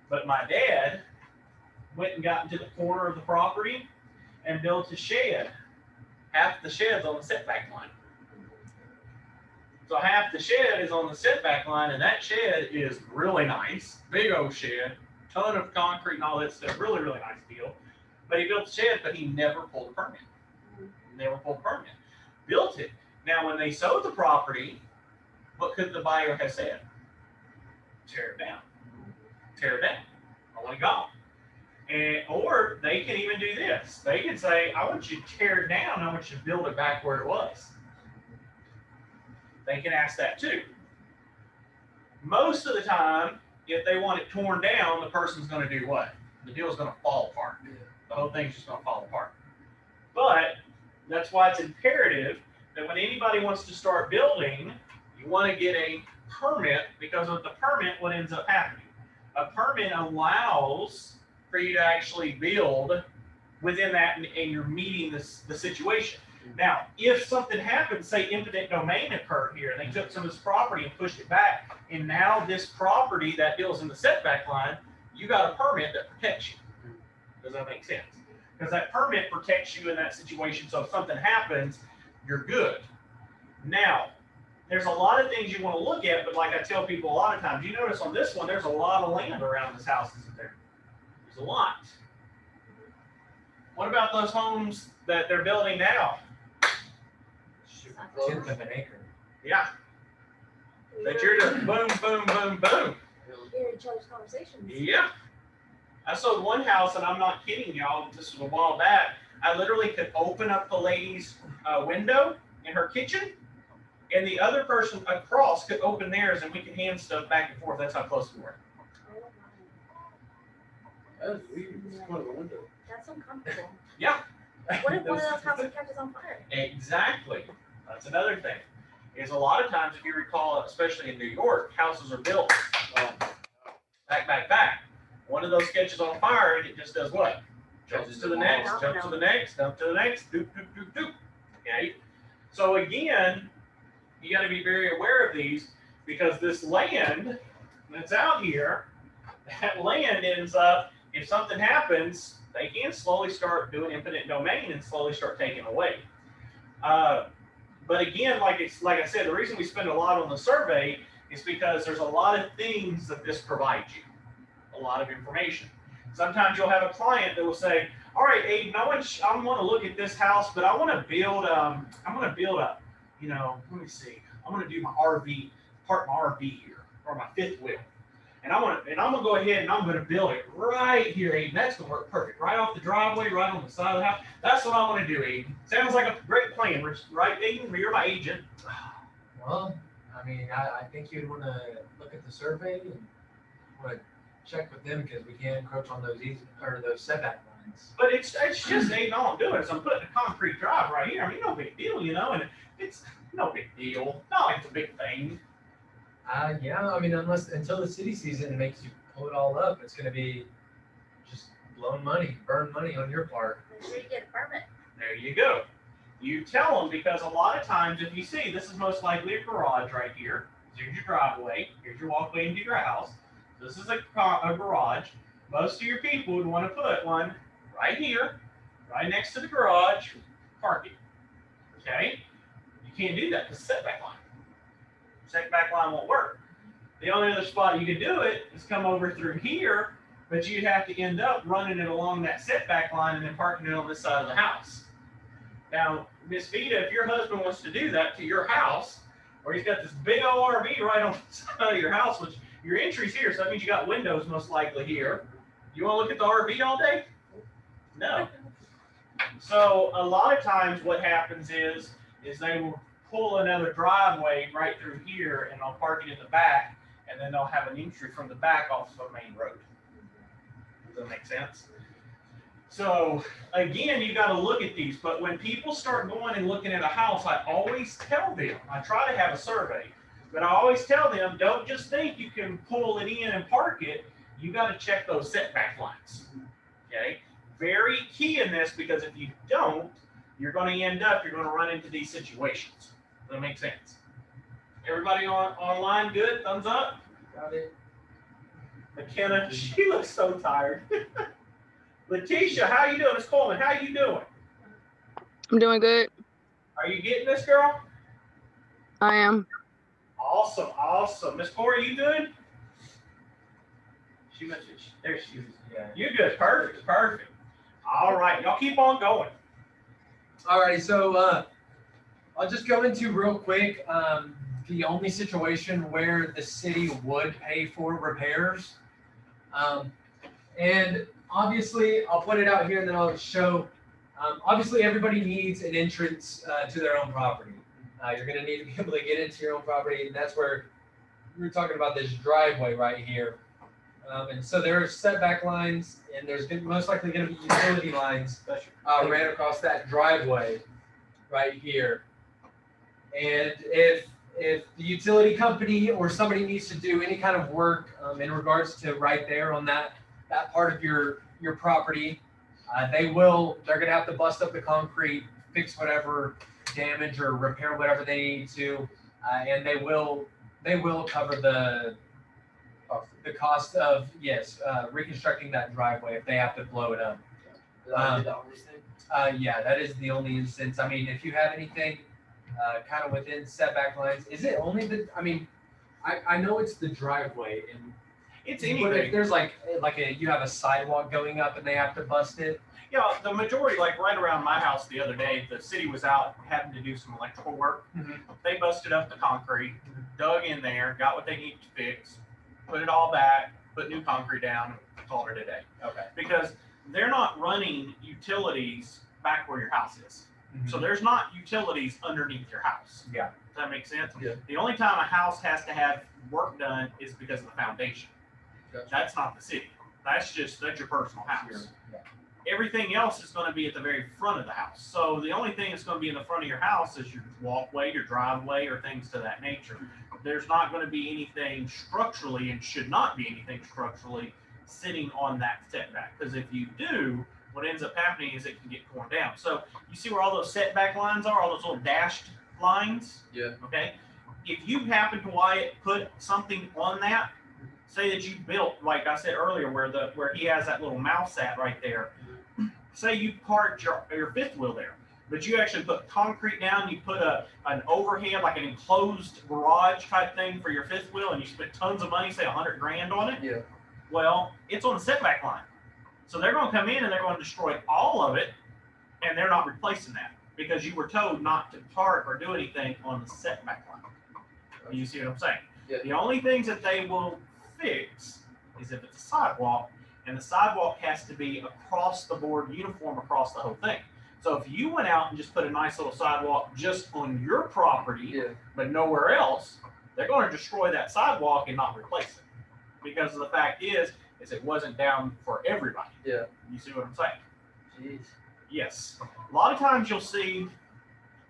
but my dad went and got into the corner of the property and built a shed. Half the shed's on the setback line. So half the shed is on the setback line, and that shed is really nice, big old shed, ton of concrete and all that stuff, really, really nice deal. But he built the shed, but he never pulled a permit. Never pulled a permit. Built it. Now, when they sold the property, what could the buyer have said? Tear it down. Tear it down. I want it gone. And, or they can even do this. They can say, I want you to tear it down. I want you to build it back where it was. They can ask that too. Most of the time, if they want it torn down, the person's going to do what? The deal's going to fall apart. The whole thing's just going to fall apart. But that's why it's imperative that when anybody wants to start building, you want to get a permit, because with the permit, what ends up happening? A permit allows for you to actually build within that, and you're meeting the situation. Now, if something happens, say eminent domain occurred here, and they took some of this property and pushed it back, and now this property that deals in the setback line, you got a permit that protects you. Does that make sense? Because that permit protects you in that situation, so if something happens, you're good. Now, there's a lot of things you want to look at, but like I tell people a lot of times, you notice on this one, there's a lot of land around this house, isn't there? There's a lot. What about those homes that they're building now? Tenth of an acre. Yeah, that you're just boom, boom, boom, boom. Hear each other's conversations. Yeah. I sold one house, and I'm not kidding y'all, this was a while back. I literally could open up the lady's window in her kitchen, and the other person across could open theirs, and we could hand stuff back and forth. That's how close we were. Oh my. That's weird. It's one of the window. That's uncomfortable. Yeah. What if one of those houses catches on fire? Exactly. That's another thing. Is a lot of times, if you recall, especially in New York, houses are built back. One of those catches on fire, and it just does what? Jumps to the next, jumps to the next, jump to the next, doop, doop, doop, doop. Okay? So again, you got to be very aware of these, because this land that's out here, that land ends up, if something happens, they can slowly start doing eminent domain and slowly start taking away. But again, like I said, the reason we spend a lot on the survey is because there's a lot of things that this provides you, a lot of information. Sometimes you'll have a client that will say, all right, Aiden, I want to look at this house, but I want to build, you know, let me see, I'm going to do my RV, park my RV here, or my fifth wheel. And I'm gonna go ahead and I'm gonna build it right here, Aiden. That's gonna work perfect. Right off the driveway, right on the side of the house. That's what I want to do, Aiden. Sounds like a great plan, right, Aiden? You're my agent. Well, I mean, I think you'd want to look at the survey and want to check with them, because we can't encroach on those those setback lines. But it's just Aiden. All I'm doing is I'm putting a concrete drive right here. I mean, no big deal, you know. And it's no big deal. Not like it's a big thing. Yeah, I mean, until the city sees it and makes you pull it all up, it's going to be just burn money on your part. Make sure you get a permit. There you go. You tell them, because a lot of times, if you see, this is most likely a garage right here. Here's your driveway. Here's your walkway into your house. this is a garage. Most of your people would want to put one right here, right next to the garage, parking. Okay? You can't do that because setback line. Setback line won't work. The only other spot you could do it is come over through here, but you'd have to end up running it along that setback line and then parking it on this side of the house. Now, Miss Vita, if your husband wants to do that to your house, or he's got this big old RV right on the side of your house, which your entry's here, so that means you got windows most likely here. You want to look at the RV all day? No. So a lot of times what happens is they will pull another driveway right through here and they'll park it in the back, and then they'll have an entry from the back off of a main road. Does that make sense? So again, you got to look at these, but when people start going and looking at a house, I always tell them, I try to have a survey, but I always tell them, don't just think you can pull it in and park it. You got to check those setback lines. Okay? Very key in this, because if you don't, you're going to you're going to run into these situations. Does that make sense? Everybody online good? Thumbs up? Got it. McKenna, she looks so tired. Letitia, how you doing? Miss Coleman, how you doing? I'm doing good. Are you getting this, girl? I am. Awesome, awesome. Miss Corey, you good? She mentioned, there she is. Yeah. You good? Perfect, perfect. All right, y'all keep on going. All right, so I'll just go into real quick the only situation where the city would pay for repairs. And obviously, I'll put it out here and then I'll show, obviously everybody needs an entrance to their own property. You're gonna need to be able to get into your own property, and that's where we're talking about this driveway right here. And so there are setback lines, and there's most likely gonna be utility lines ran across that driveway right here. And if the utility company or somebody needs to do any kind of work in regards to right there on that part of your property, they're gonna have to bust up the concrete, fix whatever damage or repair whatever they need to, and they will cover the cost of reconstructing that driveway if they have to blow it up. Yeah, that is the only instance. I mean, if you have anything kind of within setback lines, is it only the? I mean, I know it's the driveway, and it's anything. But if there's you have a sidewalk going up and they have to bust it. Yeah, the majority, like right around my house the other day, the city was out having to do some electrical work. Mm-hmm. They busted up the concrete, dug in there, got what they needed to fix, put it all back, put new concrete down, called it a day. Okay. Because they're not running utilities back where your house is. Mm-hmm. So there's not utilities underneath your house. Yeah. Does that make sense? Yeah. The only time a house has to have work done is because of the foundation. Gotcha. That's not the city. That's your personal house. Sure. Yeah. Everything else is going to be at the very front of the house. So the only thing that's going to be in the front of your house is your walkway, your driveway, or things to that nature. There's not going to be anything structurally, and should not be anything structurally sitting on that setback. Because if you do, what ends up happening is it can get torn down. So you see where all those setback lines are, all those little dashed lines? Yeah. Okay. If you happen to, Wyatt, put something on that, say that you built, like I said earlier, where he has that little mouse at right there. Say you parked your fifth wheel there, but you actually put concrete down, you put an overhead, like an enclosed garage type thing for your fifth wheel, and you spent tons of money, say $100 grand on it. Yeah. Well, it's on the setback line. So they're going to come in and they're going to destroy all of it, and they're not replacing that because you were told not to park or do anything on the setback line. You see what I'm saying? Yeah. The only things that they will fix is if it's a sidewalk, and the sidewalk has to be across the board, uniform across the whole thing. So if you went out and just put a nice little sidewalk just on your property, but nowhere else, they're going to destroy that sidewalk and not replace it. Because the fact is it wasn't down for everybody. Yeah. You see what I'm saying? Jeez. Yes. A lot of times you'll see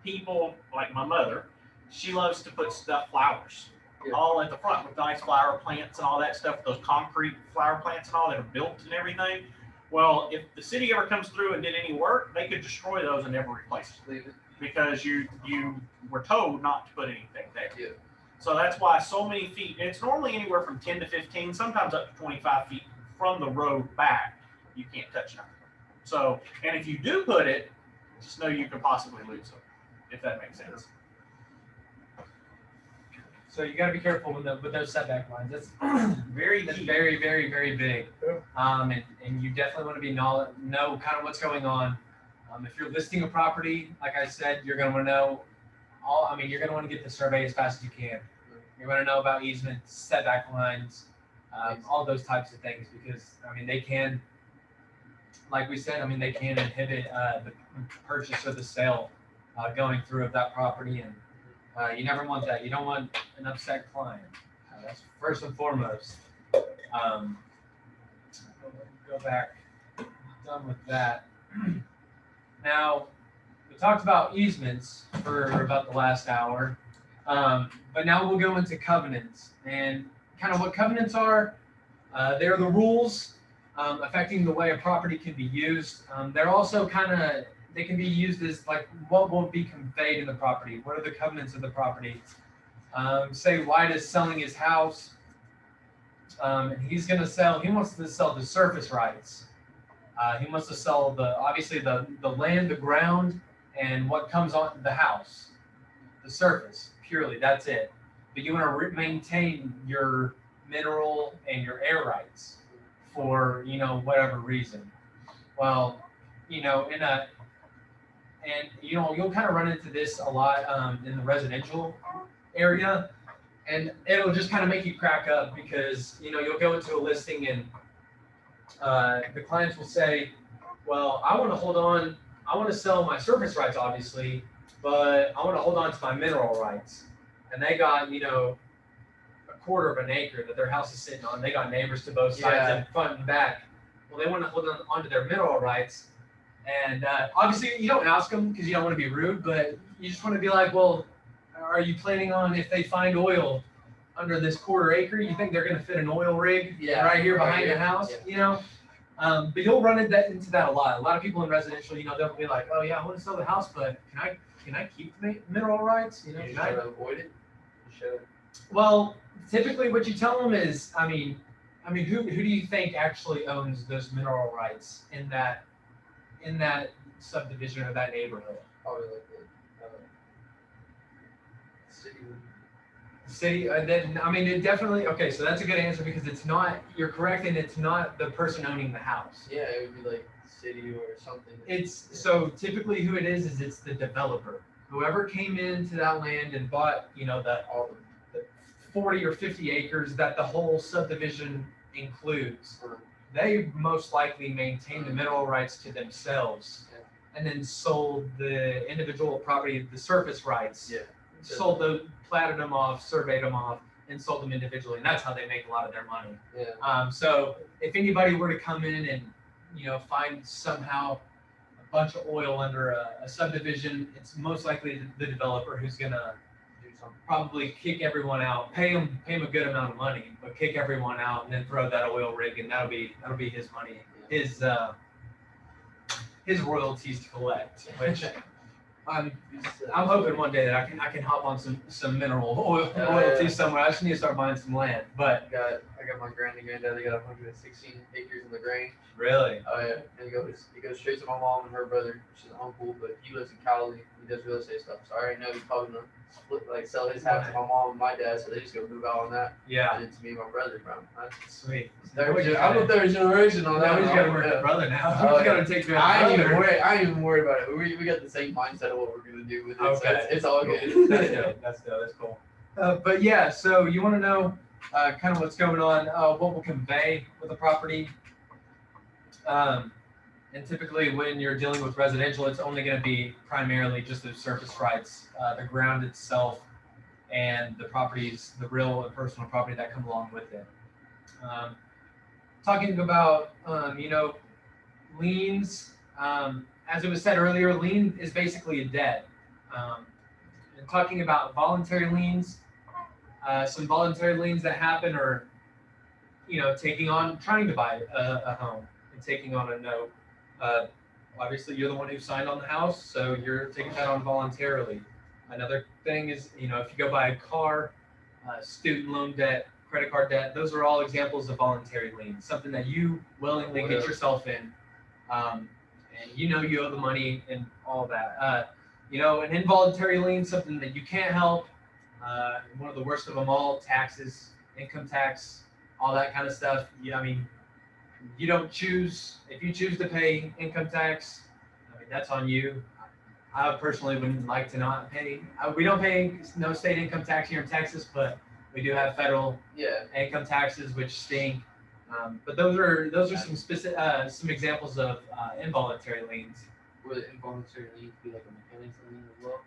people, like my mother, she loves to put flowers. Yeah. All at the front with nice flower plants and all that stuff, those concrete flower plants and all that are built and everything. Well, if the city ever comes through and did any work, they could destroy those and never replace them. Because you were told not to put anything there. Yeah. So that's why so many feet, it's normally anywhere from 10 to 15, sometimes up to 25 feet from the road back, you can't touch nothing. So, and if you do put it, just know you could possibly lose them, if that makes sense. So you got to be careful with those setback lines. That's Very that's key. very, very, very big. And you definitely want to know kind of what's going on. If you're listing a property, like I said, you're going to want to know you're going to want to get the survey as fast as you can. You're going to know about easements, setback lines, all those types of things, because they can, like we said, they can inhibit the purchase or the sale going through of that property, and you never want that. You don't want an upset client. That's first and foremost. Go back. Done with that. Now, we talked about easements for about the last hour, but now we'll go into covenants, and kind of what covenants are. They're the rules affecting the way a property can be used. They're also they can be used as like what will be conveyed in the property. What are the covenants of the property? Say White is selling his house, and he wants to sell the surface rights. He wants to sell obviously the land, the ground, and what comes on the house, the surface, purely, that's it. But you want to maintain your mineral and your air rights for, whatever reason. Well, you'll kind of run into this a lot in the residential area, and it'll just kind of make you crack up because, you'll go into a listing and the clients will say, well, I want to sell my surface rights, obviously, but I want to hold on to my mineral rights. And they got, a quarter of an acre that their house is sitting on. They got neighbors to both sides and front and back. Well, they want to hold on to their mineral rights. And obviously, you don't ask them because you don't want to be rude, but you just want to be like, well, are you planning on, if they find oil under this quarter acre, you think they're going to fit an oil rig right here behind the house? Yeah. But you'll run into that a lot. A lot of people in residential, they'll be like, oh yeah, I want to sell the house, but can I keep the mineral rights? You should avoid it. You should. Well, typically what you tell them is, who do you think actually owns those mineral rights in that subdivision or that neighborhood? Probably like the city. City, and then it definitely, okay, so that's a good answer because it's not, you're correct, and it's not the person owning the house. Yeah, it would be like city or something. So typically who it is it's the developer. Whoever came into that land and bought, all the 40 or 50 acres that the whole subdivision includes. They most likely maintain the mineral rights to themselves, and then sold the individual property, the surface rights. Yeah. Sold platted them off, surveyed them off, and sold them individually, and that's how they make a lot of their money. Yeah. So if anybody were to come in and find somehow a bunch of oil under a subdivision, it's most likely the developer who's gonna probably kick everyone out, pay him a good amount of money, but kick everyone out and then throw that oil rig, and that'll be his money, his royalties to collect, which. I'm hoping one day that I can hop on some mineral royalty somewhere. I just need to start buying some land. But I got my granddad. They got 116 acres in the grain. Really? Oh yeah, and he goes straight to my mom and her brother, which is an uncle, but he lives in Cali. He does real estate stuff. So I already know he's probably gonna sell his house to my mom and my dad, so they just go move out on that. Yeah. And it's me and my brother, bro. That's sweet. I'm the third generation on that. Now you gotta work your brother now. You gotta take care of I ain't even worried about it. We got the same mindset of what we're gonna do with it. Okay. So it's all good. That's dope. That's cool. But yeah, so you want to know kind of what's going on, what will convey with the property. And typically when you're dealing with residential, it's only going to be primarily just the surface rights, the ground itself, and the properties, the real and personal property that come along with it. Talking about, liens, as it was said earlier, lien is basically a debt. And talking about voluntary liens, some voluntary liens that happen are, trying to buy a home and taking on a note. Obviously, you're the one who signed on the house, so you're taking that on voluntarily. Another thing is, if you go buy a car, student loan debt, credit card debt. Those are all examples of voluntary liens, something that you willingly get yourself in, and you owe the money and all that. An involuntary lien, something that you can't help. One of the worst of them all, taxes, income tax, all that kind of stuff. You don't choose. If you choose to pay income tax, that's on you. I personally wouldn't like to not pay. We don't pay no state income tax here in Texas, but we do have federal income taxes, which stink. But those are some specific some examples of involuntary liens. Would an involuntary lien be like a mechanics lien as well?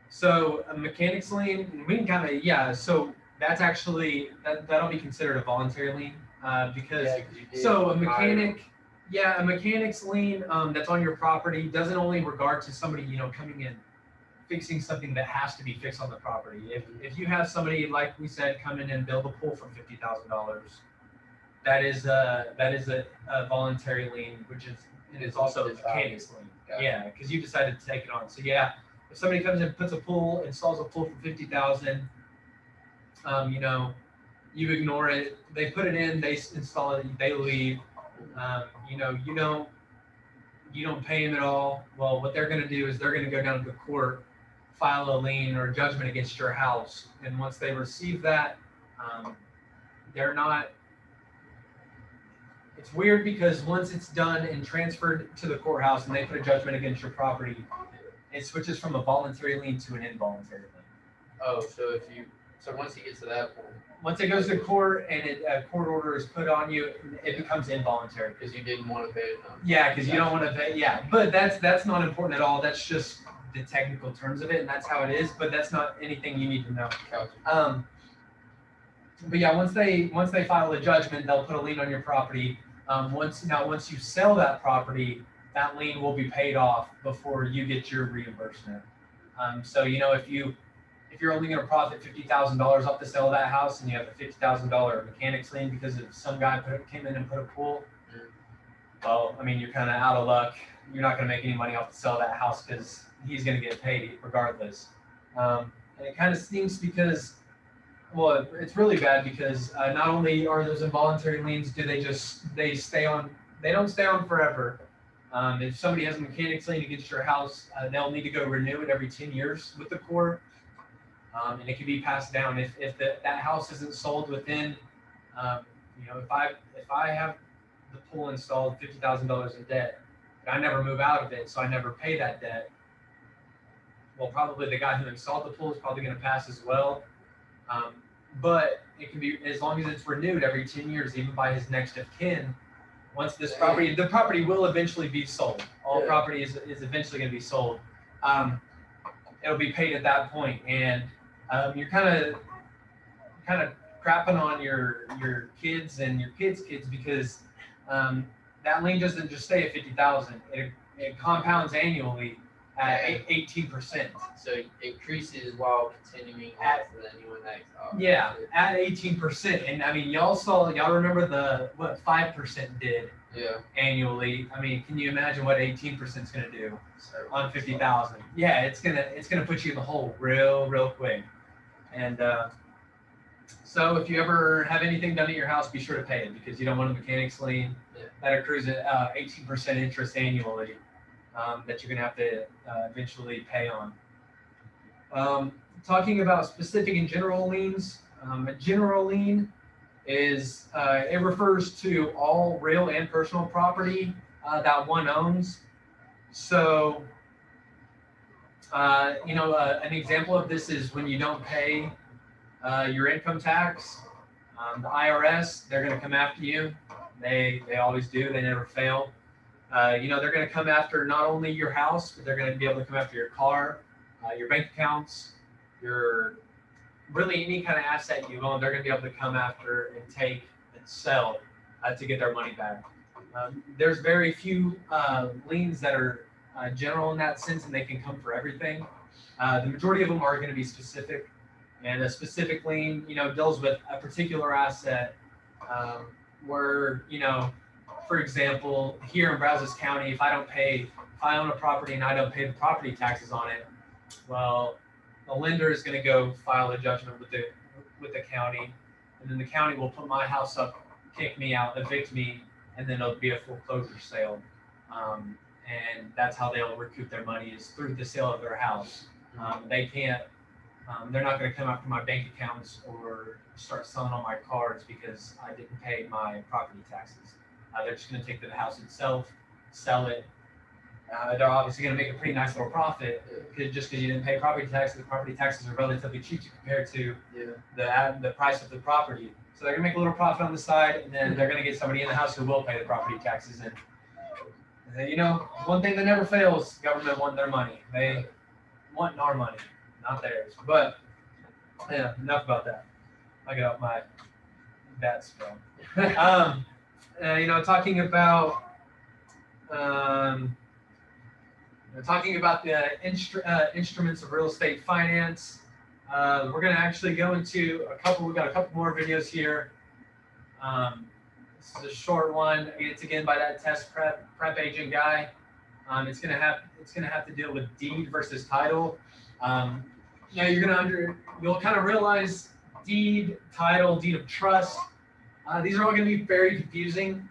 So a mechanics lien, we can kind of So that's actually that'll be considered a voluntary lien because a mechanic. Yeah, a mechanic's lien that's on your property doesn't only regard to somebody coming in fixing something that has to be fixed on the property. If you have somebody, like we said, come in and build a pool for $50,000, that is a voluntary lien, which is also a mechanic's lien. Yeah, because you decided to take it on. So yeah, if somebody comes in, puts a pool, installs a pool for $50,000, you ignore it. They put it in, they install it, they leave. You don't pay them at all. Well, what they're going to do is they're going to go down to court, file a lien or a judgment against your house. And once they receive that, they're not. It's weird because once it's done and transferred to the courthouse and they put a judgment against your property, it switches from a voluntary lien to an involuntary lien. Oh, so once he gets to that point. Once it goes to court and a court order is put on you, it becomes involuntary. Because you didn't want to pay it. Yeah, because you don't want to pay. Yeah, but that's not important at all. That's just the technical terms of it, and that's how it is. But that's not anything you need to know. But yeah, once they file a judgment, they'll put a lien on your property. Once you sell that property, that lien will be paid off before you get your reimbursement. So if you're only going to profit $50,000 off the sale of that house, and you have a $50,000 mechanics lien because of some guy came in and put a pool, well, you're kind of out of luck. You're not going to make any money off the sale of that house because he's going to get paid regardless. And it kind of stinks because, well, it's really bad because not only are those involuntary liens, they stay on. They don't stay on forever. If somebody has a mechanics lien against your house, they'll need to go renew it every 10 years with the court. And it can be passed down if that house isn't sold within, if I have the pool installed, $50,000 in debt, but I never move out of it, so I never pay that debt. Well, probably the guy who installed the pool is probably going to pass as well. But it can be, as long as it's renewed every 10 years, even by his next of kin. Once the property will eventually be sold. All property is eventually going to be sold. It'll be paid at that point, and you're kind of crapping on your kids and your kids' kids because that lien doesn't just stay at $50,000. It compounds annually at 18%. So it increases while continuing on for the new next. Yeah, at 18%. And y'all remember what 5% did annually. Can you imagine what 18% is going to do on 50,000? Yeah, it's gonna put you in the hole real quick. And so if you ever have anything done at your house, be sure to pay it because you don't want a mechanics lien that accrues at 18% interest annually that you're gonna have to eventually pay on. Talking about specific and general liens, a general lien is it refers to all real and personal property that one owns. So, an example of this is when you don't pay your income tax. The IRS, they're going to come after you. They always do. They never fail. They're going to come after not only your house, but they're going to be able to come after your car, your bank accounts, really any kind of asset you own. They're going to be able to come after and take and sell to get their money back. There's very few liens that are general in that sense, and they can come for everything. The majority of them are going to be specific, and a specific lien, deals with a particular asset where, for example, here in Brazos County, if I own a property and I don't pay the property taxes on it, well, the lender is going to go file a judgment with the county, and then the county will put my house up, kick me out, evict me, and then it'll be a foreclosure sale. And that's how they'll recoup their money, is through the sale of their house. They can't, they're not going to come after my bank accounts or start selling all my cards because I didn't pay my property taxes. They're just going to take the house itself, sell it. They're obviously going to make a pretty nice little profit just because you didn't pay property taxes. The property taxes are relatively cheap compared to the price of the property. So they're going to make a little profit on the side, and then they're going to get somebody in the house who will pay the property taxes. And you know, one thing that never fails, government want their money. They want our money, not theirs. But yeah, enough about that. I get off my bad spell. You know, talking about the instruments of real estate finance. We're going to actually go into we've got a couple more videos here. This is a short one. It's again by that test prep agent guy. It's going to have to deal with deed versus title. Yeah, you'll kind of realize deed, title, deed of trust. These are all going to be very confusing.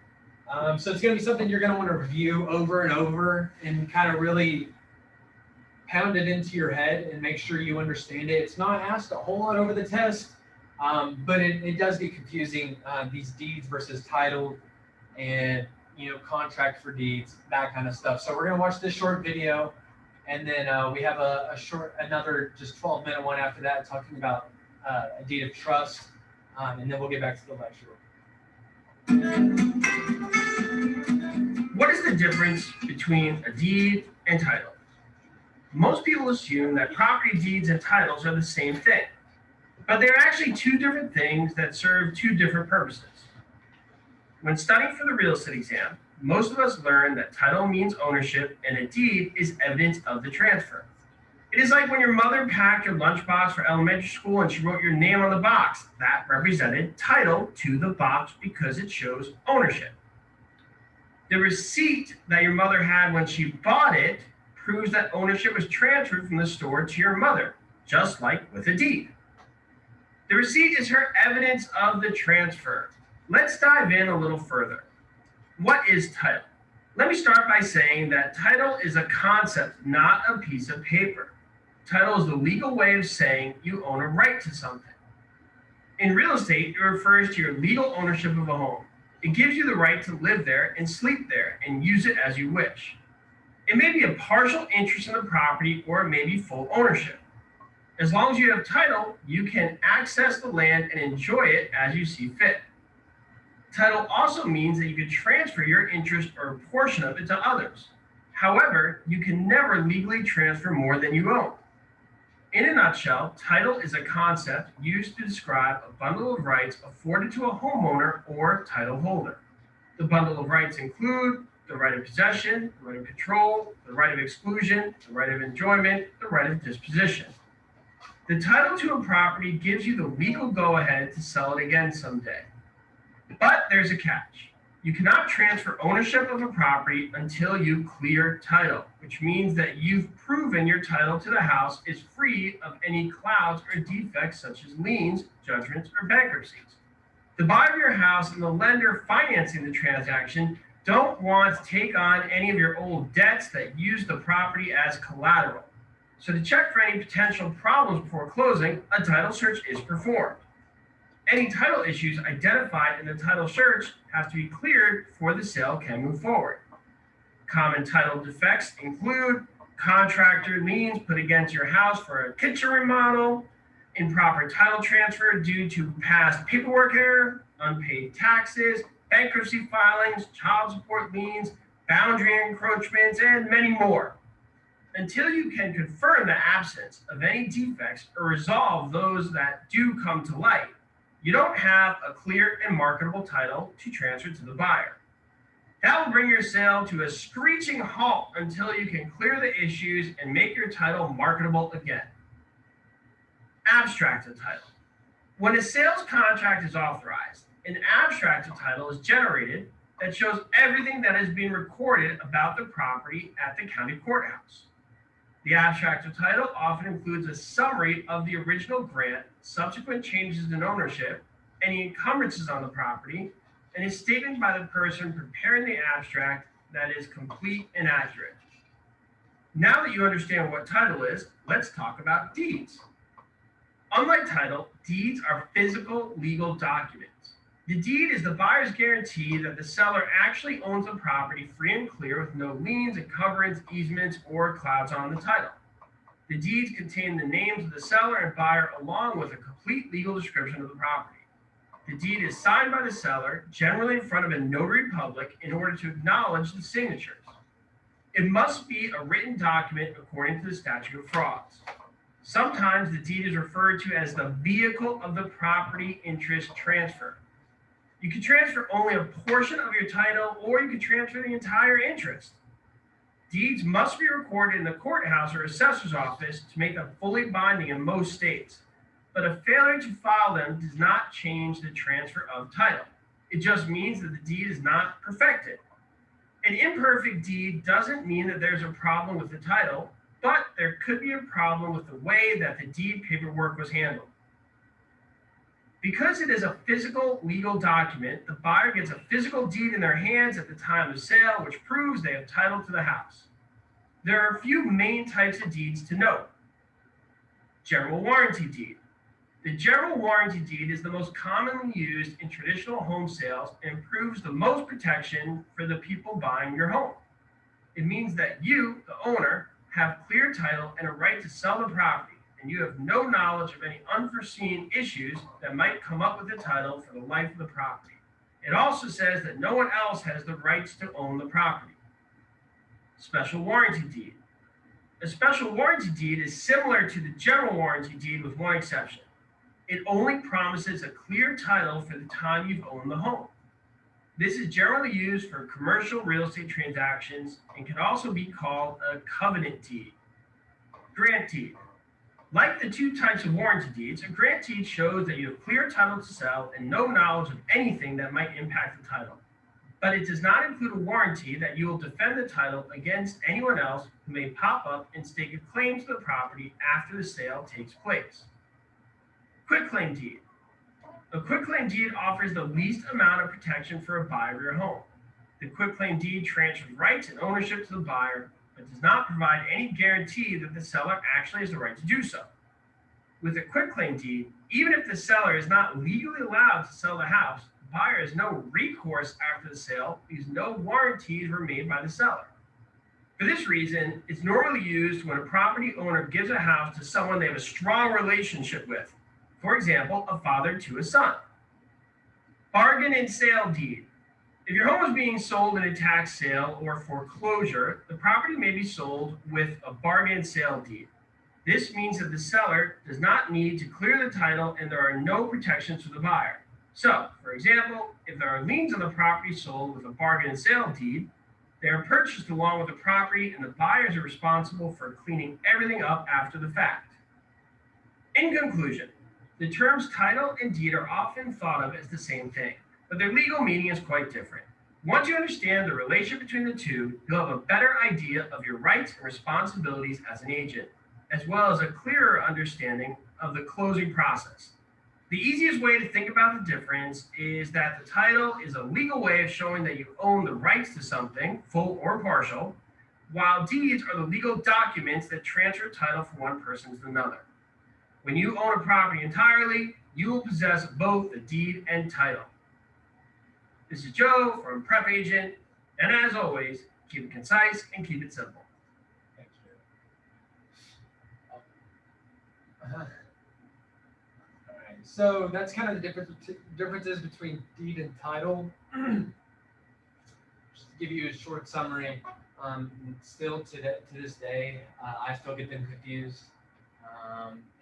So it's going to be something you're going to want to review over and over and kind of really pound it into your head and make sure you understand it. It's not asked a whole lot over the test, but it does get confusing, these deeds versus title and, you know, contract for deeds, that kind of stuff. So we're going to watch this short video, and then we have another just 12-minute one after that talking about a deed of trust, and then we'll get back to the lecture. What is the difference between a deed and title? Most people assume that property deeds and titles are the same thing, but they're actually two different things that serve two different purposes. When studying for the real estate exam, most of us learn that title means ownership and a deed is evidence of the transfer. It is like when your mother packed your lunchbox for elementary school and she wrote your name on the box. That represented title to the box because it shows ownership. The receipt that your mother had when she bought it proves that ownership was transferred from the store to your mother, just like with a deed. The receipt is her evidence of the transfer. Let's dive in a little further. What is title? Let me start by saying that title is a concept, not a piece of paper. Title is the legal way of saying you own a right to something. In real estate, it refers to your legal ownership of a home. It gives you the right to live there and sleep there and use it as you wish. It may be a partial interest in the property or it may be full ownership. As long as you have title, you can access the land and enjoy it as you see fit. Title also means that you can transfer your interest or a portion of it to others. However, you can never legally transfer more than you own. In a nutshell, title is a concept used to describe a bundle of rights afforded to a homeowner or title holder. The bundle of rights include the right of possession, the right of control, the right of exclusion, the right of enjoyment, the right of disposition. The title to a property gives you the legal go-ahead to sell it again someday. But there's a catch. You cannot transfer ownership of a property until you clear title, which means that you've proven your title to the house is free of any clouds or defects such as liens, judgments, or bankruptcies. The buyer of your house and the lender financing the transaction don't want to take on any of your old debts that use the property as collateral. So to check for any potential problems before closing, a title search is performed. Any title issues identified in the title search have to be cleared before the sale can move forward. Common title defects include contractor liens put against your house for a kitchen remodel, improper title transfer due to past paperwork error, unpaid taxes, bankruptcy filings, child support liens, boundary encroachments, and many more. Until you can confirm the absence of any defects or resolve those that do come to light, you don't have a clear and marketable title to transfer to the buyer. That will bring your sale to a screeching halt until you can clear the issues and make your title marketable again. Abstract of title. When a sales contract is authorized, an abstract of title is generated that shows everything that has been recorded about the property at the county courthouse. The abstract of title often includes a summary of the original grant, subsequent changes in ownership, any encumbrances on the property, and a statement by the person preparing the abstract that is complete and accurate. Now that you understand what title is, let's talk about deeds. Unlike title, deeds are physical legal documents. The deed is the buyer's guarantee that the seller actually owns the property free and clear with no liens, encumbrance, easements, or clouds on the title. The deeds contain the names of the seller and buyer along with a complete legal description of the property. The deed is signed by the seller, generally in front of a notary public, in order to acknowledge the signatures. It must be a written document according to the statute of frauds. Sometimes the deed is referred to as the vehicle of the property interest transfer. You can transfer only a portion of your title, or you can transfer the entire interest. Deeds must be recorded in the courthouse or assessor's office to make them fully binding in most states, but a failure to file them does not change the transfer of title. It just means that the deed is not perfected. An imperfect deed doesn't mean that there's a problem with the title, but there could be a problem with the way that the deed paperwork was handled. Because it is a physical legal document, the buyer gets a physical deed in their hands at the time of sale, which proves they have title to the house. There are a few main types of deeds to note. General warranty deed. The general warranty deed is the most commonly used in traditional home sales and proves the most protection for the people buying your home. It means that you, the owner, have clear title and a right to sell the property, and you have no knowledge of any unforeseen issues that might come up with the title for the life of the property. It also says that no one else has the rights to own the property. Special warranty deed. A special warranty deed is similar to the general warranty deed with one exception. It only promises a clear title for the time you've owned the home. This is generally used for commercial real estate transactions and can also be called a covenant deed. Grant deed. Like the two types of warranty deeds, a grant deed shows that you have clear title to sell and no knowledge of anything that might impact the title. But it does not include a warranty that you will defend the title against anyone else who may pop up and stake a claim to the property after the sale takes place. Quitclaim deed. A quitclaim deed offers the least amount of protection for a buyer of your home. The quitclaim deed transfers rights and ownership to the buyer, but does not provide any guarantee that the seller actually has the right to do so. With a quitclaim deed, even if the seller is not legally allowed to sell the house, the buyer has no recourse after the sale because no warranties were made by the seller. For this reason, it's normally used when a property owner gives a house to someone they have a strong relationship with. For example, a father to a son. Bargain and sale deed. If your home is being sold in a tax sale or foreclosure, the property may be sold with a bargain and sale deed. This means that the seller does not need to clear the title and there are no protections for the buyer. So, for example, if there are liens on the property sold with a bargain and sale deed, they are purchased along with the property and the buyers are responsible for cleaning everything up after the fact. In conclusion, the terms title and deed are often thought of as the same thing, but their legal meaning is quite different. Once you understand the relationship between the two, you'll have a better idea of your rights and responsibilities as an agent, as well as a clearer understanding of the closing process. The easiest way to think about the difference is that the title is a legal way of showing that you own the rights to something, full or partial, while deeds are the legal documents that transfer title from one person to another. When you own a property entirely, you will possess both the deed and title. This is Joe from Prep Agent, and as always, keep it concise and keep it simple. Thank you. All right, so that's kind of the differences between deed and title. Just to give you a short summary, still to this day, I still get them confused.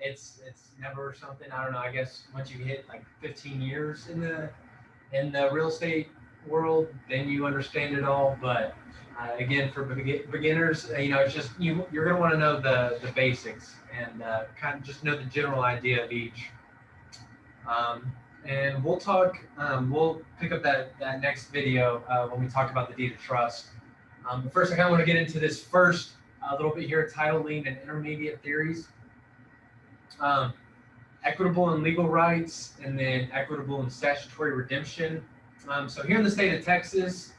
It's never something, I don't know, I guess once you hit like 15 years in the real estate world, then you understand it all. But again, for beginners, it's just you're going to want to know the basics and kind of just know the general idea of each. And we'll talk, we'll pick up that next video when we talk about the deed of trust. But first, I kind of want to get into this first a little bit here, title, lien, and intermediate theories. Equitable and legal rights, and then equitable and statutory redemption. So here in the state of Texas,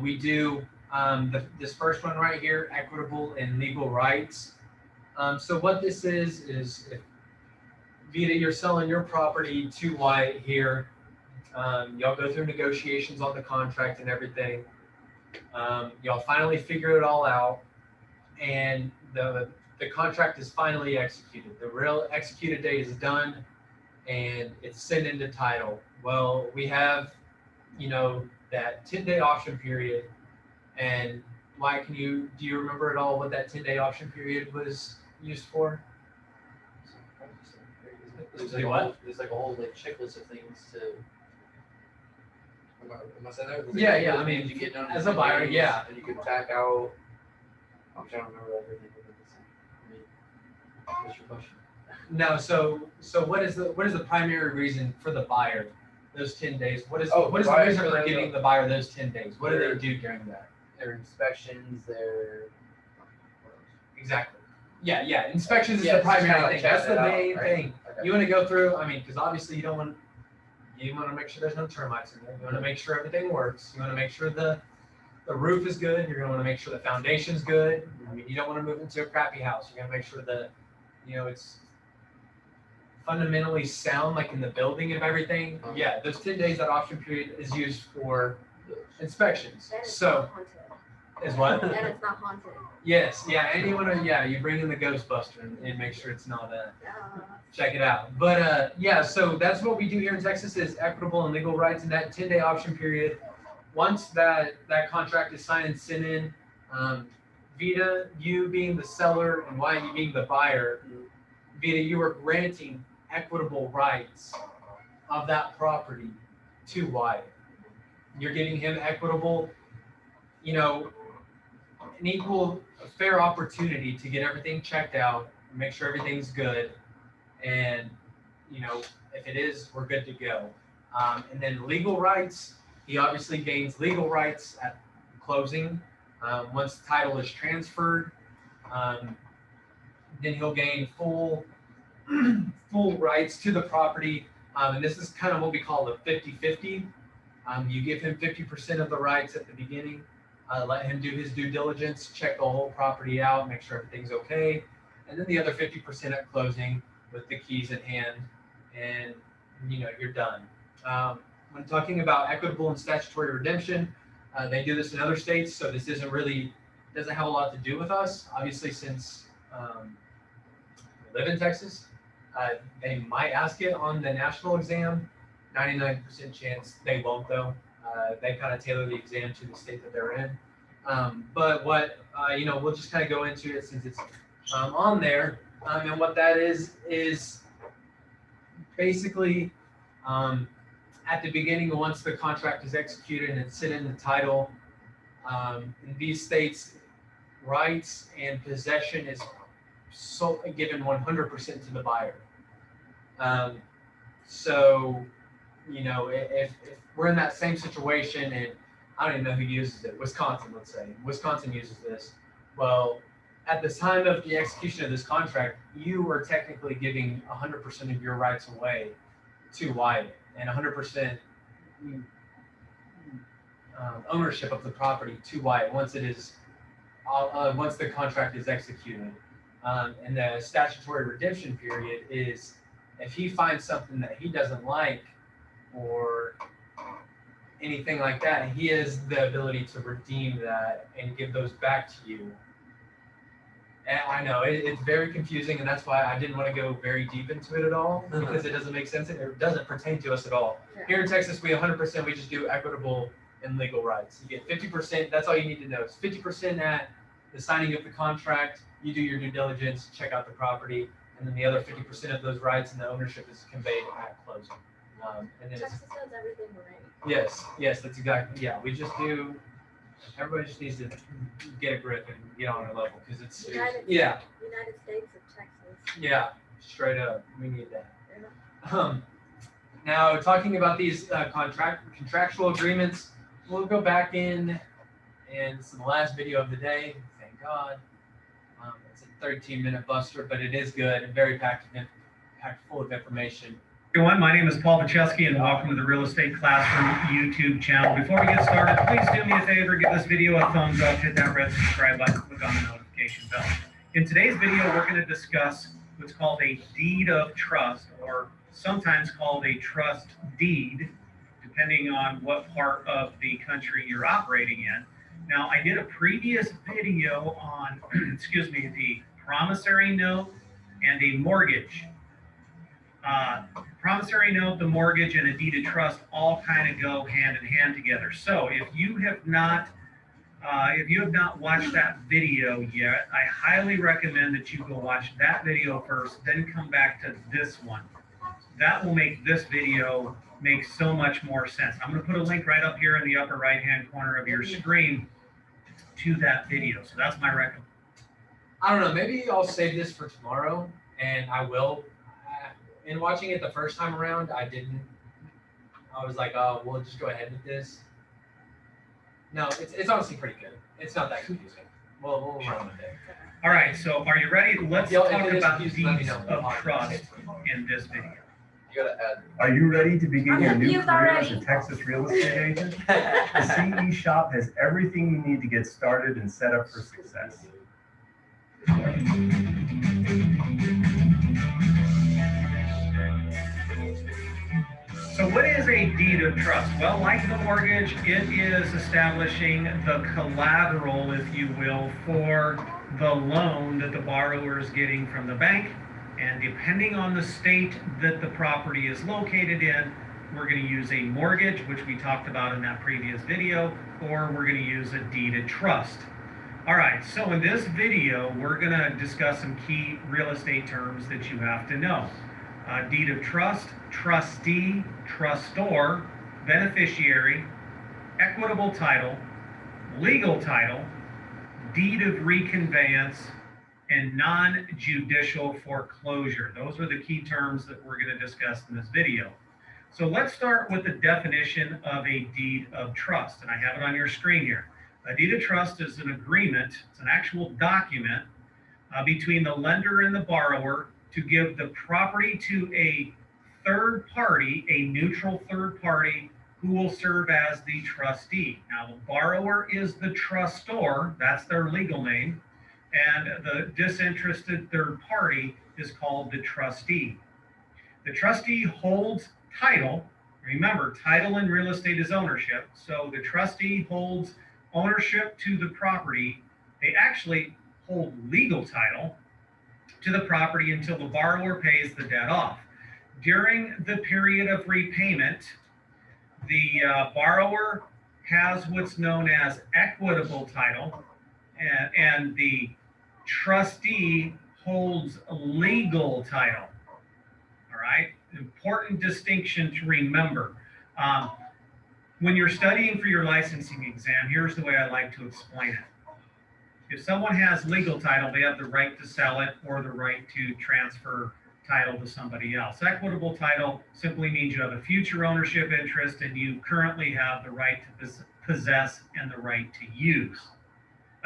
we do this first one right here, equitable and legal rights. So what this is if Vita, you're selling your property to Wyatt here, y'all go through negotiations on the contract and everything. Y'all finally figure it all out, and the contract is finally executed. The real executed date is done, and it's sent into title. Well, we have, that 10-day option period. And why do you remember at all what that 10-day option period was used for? There's like a whole like checklist of things to. Am I saying that? Yeah. I mean, you get done as a buyer, yeah. And you can back out. I'm trying to remember everything. What's your question? No, so what is the primary reason for the buyer those 10 days? What is the reason for giving the buyer those 10 days? What do they do during that? Their inspections, Exactly. Yeah. Inspections is Yeah, the primary thing. That's the out, main right? thing. Okay. You want to go through. I mean, because obviously you want to make sure there's no termites in there. You want to make sure everything works. You want to make sure the roof is good. You're going to want to make sure the foundation's good. I mean, you don't want to move into a crappy house. You're going to make sure that it's fundamentally sound, like in the building of everything. Yeah, those 10 days, that option period is used for inspections. And it's So not haunted. is what? And it's not haunted. Yes, yeah, and you bring in the Ghostbuster and make sure it's not check it out. But so that's what we do here in Texas is equitable and legal rights. And that 10-day option period, once that contract is signed and sent in, Vita, you being the seller and Wyatt, you being the buyer, Vita, you are granting equitable rights of that property to Wyatt. You're giving him equitable, an equal, fair opportunity to get everything checked out, make sure everything's good, and if it is, we're good to go. And then legal rights, he obviously gains legal rights at closing. Once the title is transferred, then he'll gain full rights to the property. And this is kind of what we call the 50-50. You give him 50% of the rights at the beginning, let him do his due diligence, check the whole property out, make sure everything's okay. And then the other 50% at closing with the keys in hand, and you're done. When talking about equitable and statutory redemption, they do this in other states, so this doesn't have a lot to do with us. Obviously, since we live in Texas, they might ask it on the national exam. 99% chance they won't, though. They kind of tailor the exam to the state that they're in. But what we'll just kind of go into it since it's on there. And what that is basically at the beginning, once the contract is executed and it's set in the title, in these states, rights and possession is given 100% to the buyer. So, if we're in that same situation, and I don't even know who uses it, Wisconsin, let's say. Wisconsin uses this. Well, at the time of the execution of this contract, you are technically giving 100% of your rights away to Wyatt and 100% ownership of the property to Wyatt once the contract is executed. And the statutory redemption period is if he finds something that he doesn't like or anything like that, he has the ability to redeem that and give those back to you. And I know it's very confusing, and that's why I didn't want to go very deep into it at all, because it doesn't make sense. It doesn't pertain to us at all. Yeah. Here in Texas, we 100%, we just do equitable and legal rights. You get 50%, that's all you need to know. It's 50% at the signing of the contract, you do your due diligence, check out the property, and then the other 50% of those rights and the ownership is conveyed at closing. And then Texas does everything right. yes, that's exactly, yeah, we just do, everybody just needs to get a grip and get on our level, because it's, United States of Texas. yeah, straight up, we need that. Yeah. Now, talking about these contractual agreements, we'll go back in, and this is the last video of the day, thank God. 13-minute buster, but it is good and very packed full of information. Everyone, my name is Paul Vachewski, and welcome to the Real Estate Classroom YouTube channel. Before we get started, please do me a favor, give this video a thumbs up, hit that red subscribe button, click on the notification bell. In today's video, we're going to discuss what's called a deed of trust, or sometimes called a trust deed, depending on what part of the country you're operating in. Now, I did a previous video on, the promissory note and a mortgage. Promissory note, the mortgage, and a deed of trust all kind of go hand in hand together. So if you have not watched that video yet, I highly recommend that you go watch that video first, then come back to this one. That will make this video make so much more sense. I'm going to put a link right up here in the upper right-hand corner of your screen to that video. So that's my recommendation. I don't know, maybe I'll save this for tomorrow, and I will. In watching it the first time around, I was like, oh, we'll just go ahead with this. No, it's honestly pretty good. It's not that confusing. We'll run with it. All right, so are you ready? Let's talk about deeds of trust in this video. You gotta add. Are you ready to begin your new confused career already. as a Texas real estate agent? The CE Shop has everything you need to get started and set up for success. So what is a deed of trust? Well, like the mortgage, it is establishing the collateral, if you will, for the loan that the borrower is getting from the bank. And depending on the state that the property is located in, we're going to use a mortgage, which we talked about in that previous video, or we're going to use a deed of trust. All right, so in this video, we're going to discuss some key real estate terms that you have to know. Deed of trust, trustee, trustor, beneficiary, equitable title, legal title, deed of reconveyance, and non-judicial foreclosure. Those are the key terms that we're going to discuss in this video. So let's start with the definition of a deed of trust, and I have it on your screen here. A deed of trust is an agreement, it's an actual document between the lender and the borrower to give the property to a third party, a neutral third party, who will serve as the trustee. Now, the borrower is the trustor, that's their legal name, and the disinterested third party is called the trustee. The trustee holds title. Remember, title in real estate is ownership. So the trustee holds ownership to the property. They actually hold legal title to the property until the borrower pays the debt off. During the period of repayment, the borrower has what's known as equitable title, and the trustee holds legal title. All right, important distinction to remember. When you're studying for your licensing exam, here's the way I like to explain it. If someone has legal title, they have the right to sell it or the right to transfer title to somebody else. Equitable title simply means you have a future ownership interest and you currently have the right to possess and the right to use.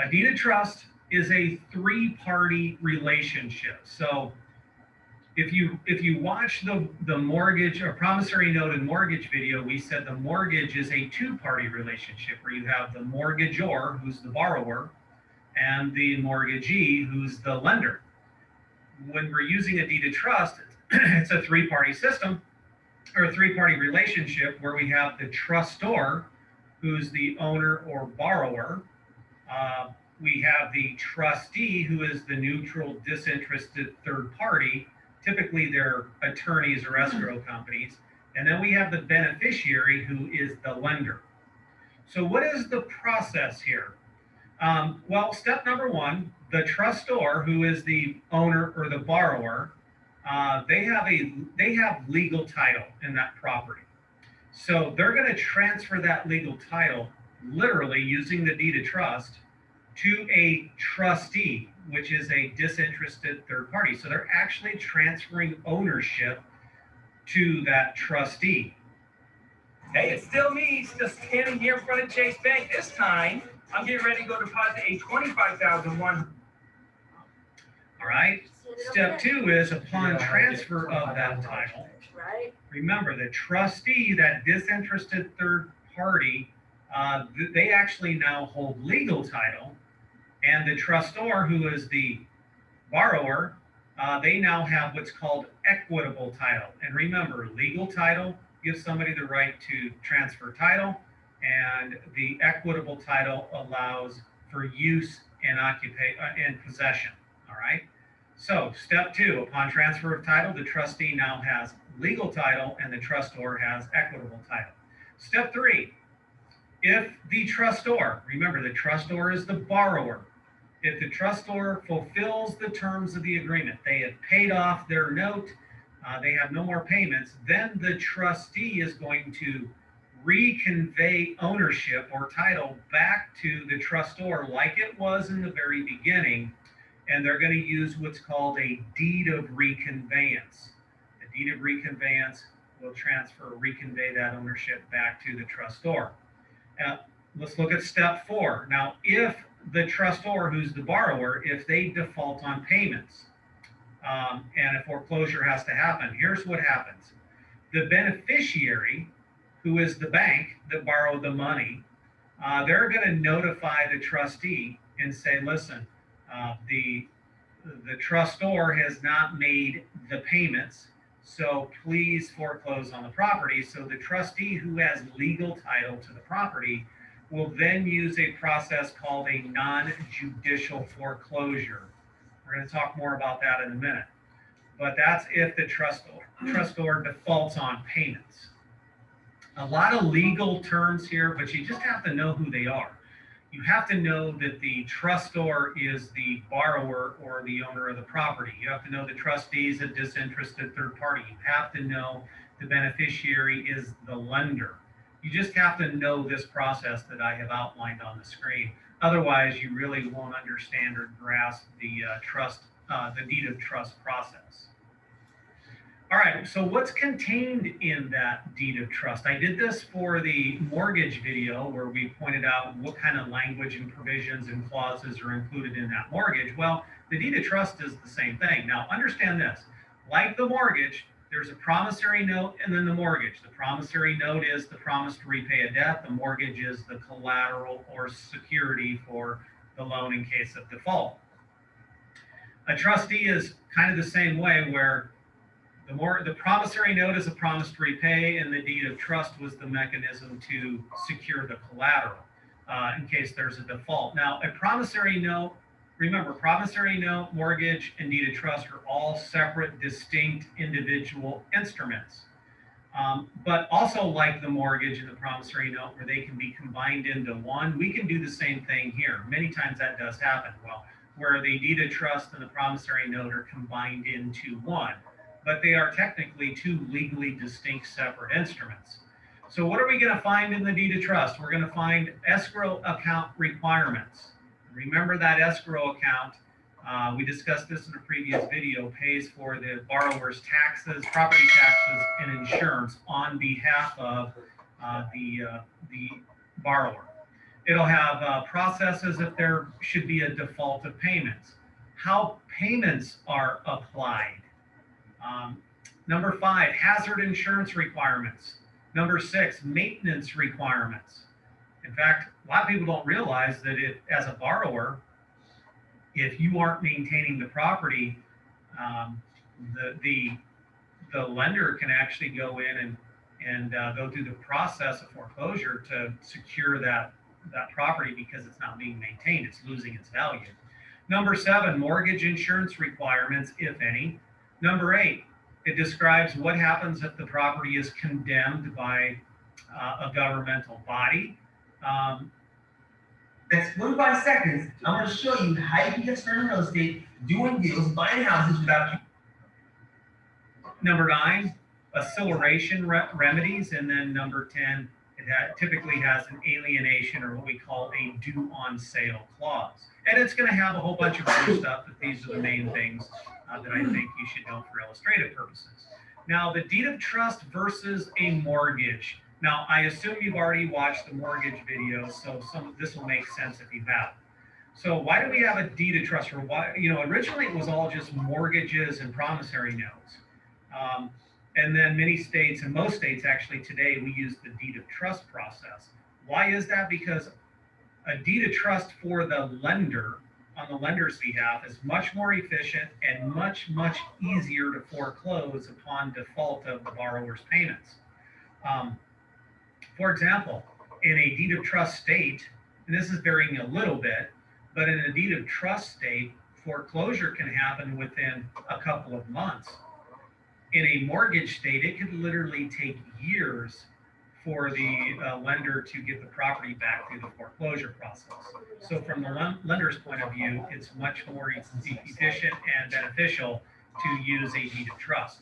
A deed of trust is a three-party relationship. So if you watch the mortgage or promissory note and mortgage video, we said the mortgage is a two-party relationship where you have the mortgagor, who's the borrower, and the mortgagee, who's the lender. When we're using a deed of trust, it's a three-party system or a three-party relationship where we have the trustor, who's the owner or borrower. We have the trustee, who is the neutral, disinterested third party. Typically, they're attorneys or escrow companies. And then we have the beneficiary, who is the lender. So what is the process here? Well, step number one, the trustor, who is the owner or the borrower, they have legal title in that property. So they're going to transfer that legal title, literally using the deed of trust, to a trustee, which is a disinterested third party. So they're actually transferring ownership to that trustee. Hey, it's still me, still standing here in front of Chase Bank. This time, I'm getting ready to go deposit a $25,000 one. All right. Step 2 is upon transfer of that title. Right. Remember, the trustee, that disinterested third party, they actually now hold legal title, and the trustor, who is the borrower, they now have what's called equitable title. And remember, legal title gives somebody the right to transfer title, and the equitable title allows for use and possession. All right. So step 2, upon transfer of title, the trustee now has legal title and the trustor has equitable title. Step 3, if the trustor, remember the trustor is the borrower, if the trustor fulfills the terms of the agreement, they have paid off their note, they have no more payments, then the trustee is going to reconvey ownership or title back to the trustor like it was in the very beginning, and they're going to use what's called a deed of reconveyance. The deed of reconveyance will reconvey that ownership back to the trustor. Let's look at step 4. Now, if the trustor, who's the borrower, if they default on payments and a foreclosure has to happen, here's what happens. The beneficiary, who is the bank that borrowed the money, they're going to notify the trustee and say, listen, the trustor has not made the payments, so please foreclose on the property. So the trustee, who has legal title to the property, will then use a process called a non-judicial foreclosure. We're going to talk more about that in a minute. But that's if the trustor defaults on payments. A lot of legal terms here, but you just have to know who they are. You have to know that the trustor is the borrower or the owner of the property. You have to know the trustee is a disinterested third party. You have to know the beneficiary is the lender. You just have to know this process that I have outlined on the screen. Otherwise, you really won't understand or grasp the deed of trust process. All right, so what's contained in that deed of trust? I did this for the mortgage video where we pointed out what kind of language and provisions and clauses are included in that mortgage. Well, the deed of trust is the same thing. Now, understand this. Like the mortgage, there's a promissory note and then the mortgage. The promissory note is the promise to repay a debt. The mortgage is the collateral or security for the loan in case of default. A trustee is kind of the same way, where the promissory note is a promise to repay, and the deed of trust was the mechanism to secure the collateral in case there's a default. Now, a promissory note, remember, promissory note, mortgage, and deed of trust are all separate, distinct, individual instruments. But also, like the mortgage and the promissory note, where they can be combined into one, we can do the same thing here. Many times that does happen. Well, where the deed of trust and the promissory note are combined into one, but they are technically two legally distinct separate instruments. So what are we going to find in the deed of trust? We're going to find escrow account requirements. Remember that escrow account, we discussed this in a previous video, pays for the borrower's taxes, property taxes, and insurance on behalf of the borrower. It'll have processes if there should be a default of payments, how payments are applied. Number 5, hazard insurance requirements. Number 6, maintenance requirements. In fact, a lot of people don't realize that as a borrower, if you aren't maintaining the property, the lender can actually go in and go through the process of foreclosure to secure that property because it's not being maintained, it's losing its value. Number 7, mortgage insurance requirements, if any. Number 8, it describes what happens if the property is condemned by a governmental body. Next 45 seconds, I'm going to show you how you can get started in real estate, doing deals, buying houses without. Number 9, acceleration remedies. And then number 10, it typically has an alienation, or what we call a due on sale clause. And it's going to have a whole bunch of other stuff, but these are the main things that I think you should know for illustrative purposes. Now, the deed of trust versus a mortgage. Now, I assume you've already watched the mortgage video, so this will make sense if you have. So why do we have a deed of trust? Or why, originally it was all just mortgages and promissory notes. And then many states, and most states actually today, we use the deed of trust process. Why is that? Because a deed of trust for the lender, on the lender's behalf, is much more efficient and much, much easier to foreclose upon default of the borrower's payments. For example, in a deed of trust state, and this is varying a little bit, but in a deed of trust state, foreclosure can happen within a couple of months. In a mortgage state, it could literally take years for the lender to get the property back through the foreclosure process. So from the lender's point of view, it's much more efficient and beneficial to use a deed of trust.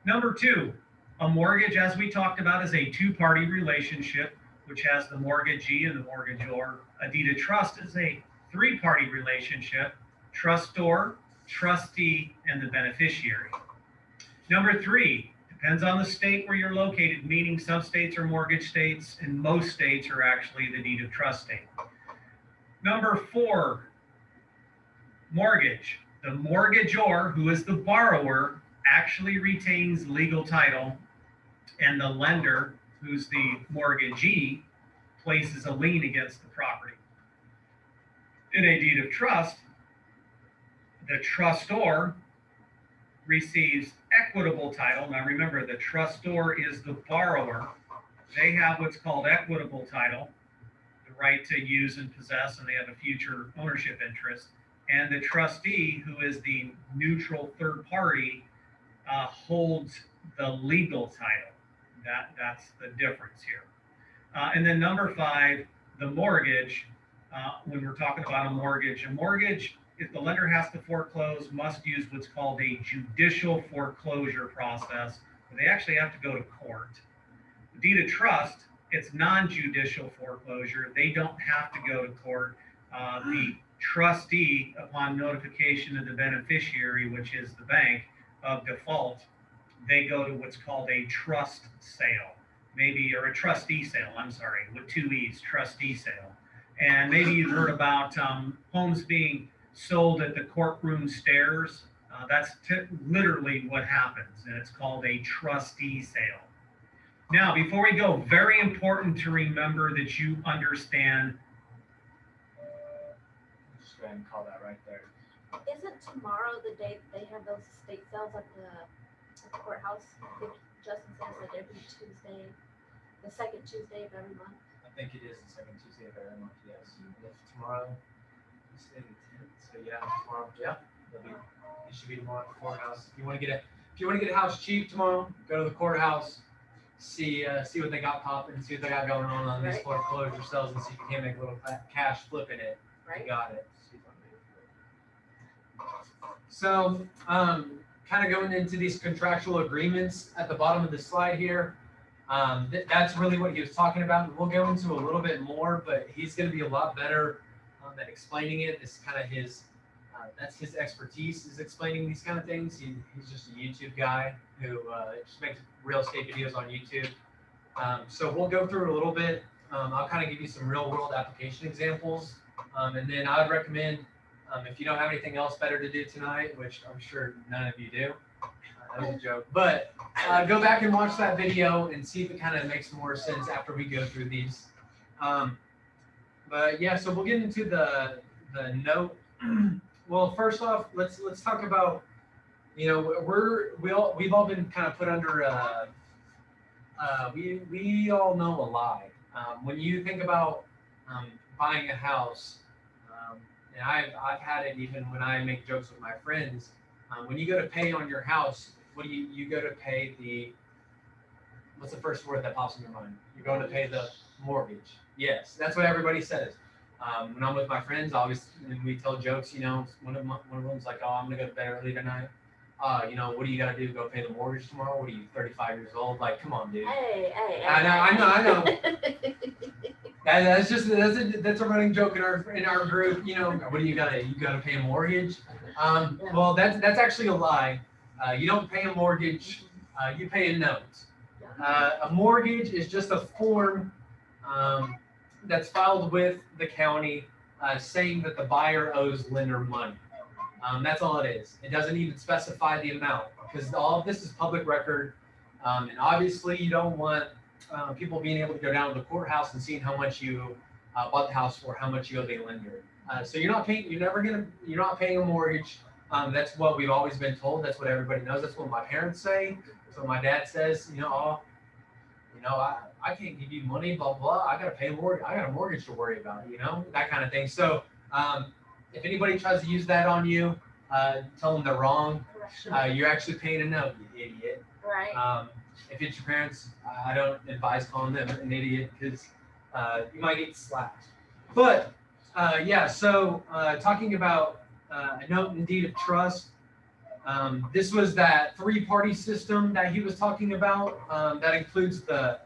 Number two, a mortgage, as we talked about, is a two-party relationship, which has the mortgagee and the mortgagor. A deed of trust is a three-party relationship, trustor, trustee, and the beneficiary. Number three, depends on the state where you're located, meaning some states are mortgage states and most states are actually the deed of trust state. Number four, mortgage. The mortgagor, who is the borrower, actually retains legal title, and the lender, who's the mortgagee, places a lien against the property. In a deed of trust, the trustor receives equitable title. Now remember, the trustor is the borrower. They have what's called equitable title, the right to use and possess, and they have a future ownership interest. And the trustee, who is the neutral third party, holds the legal title. That's the difference here. And then number five, the mortgage. When we're talking about a mortgage, if the lender has to foreclose, must use what's called a judicial foreclosure process, where they actually have to go to court. The deed of trust, it's non-judicial foreclosure. They don't have to go to court. The trustee, upon notification of the beneficiary, which is the bank, of default, they go to what's called a trust sale, or a trustee sale, with two E's, trustee sale. And maybe you've heard about homes being sold at the courtroom stairs. That's literally what happens, and it's called a trustee sale. Now, before we go, very important to remember that you understand. Just go ahead and call that right there. Isn't tomorrow the day they have those estate sales at the courthouse? I think Justin says like every Tuesday, the second Tuesday of every month. I think it is the second Tuesday of every month, yes. If tomorrow, Tuesday the 10th, so yeah, tomorrow, yeah, it should be tomorrow at the courthouse. If you want to get a house cheap tomorrow, go to the courthouse, see what they got popping, see what they got going on these foreclosure sales, and see if you can make a little cash flipping it. Right. You got it. So, kind of going into these contractual agreements at the bottom of the slide here. That's really what he was talking about. We'll go into a little bit more, but he's going to be a lot better at explaining it. This is kind of that's his expertise, is explaining these kind of things. He's just a YouTube guy who just makes real estate videos on YouTube. So we'll go through it a little bit. I'll kind of give you some real world application examples. And then I would recommend, if you don't have anything else better to do tonight, which I'm sure none of you do, that was a joke, but go back and watch that video and see if it kind of makes more sense after we go through these. But yeah, so we'll get into the note. Well, first off, let's talk about, we've all been kind of put under we all know a lie. When you think about buying a house, and I've had it even when I make jokes with my friends. When you go to pay on your house, what do you go to pay what's the first word that pops in your mind? You're going to pay the mortgage. Yes, that's what everybody says. When I'm with my friends, and we tell jokes, one of them's like, oh, I'm gonna go to bed early tonight. What do you gotta do? Go pay the mortgage tomorrow? What are you, 35 years old? Like, come on, dude. Hey. I know. That's a running joke in our group. What do you gotta pay a mortgage? Well, that's actually a lie. You don't pay a mortgage. You pay a note. A mortgage is just a form that's filed with the county saying that the buyer owes lender money. That's all it is. It doesn't even specify the amount because all of this is public record. And obviously you don't want people being able to go down to the courthouse and seeing how much you bought the house for, how much you owe the lender. So you're not paying, you're not paying a mortgage. That's what we've always been told. That's what everybody knows. That's what my parents say. That's what my dad says. I can't give you money, blah, blah. I got to pay a mortgage. I got a mortgage to worry about, that kind of thing. So if anybody tries to use that on you, tell them they're wrong. You're actually paying a note, you idiot. Right. If it's your parents, I don't advise calling them an idiot because you might get slapped. But so talking about a note and deed of trust, this was that three-party system that he was talking about. That includes the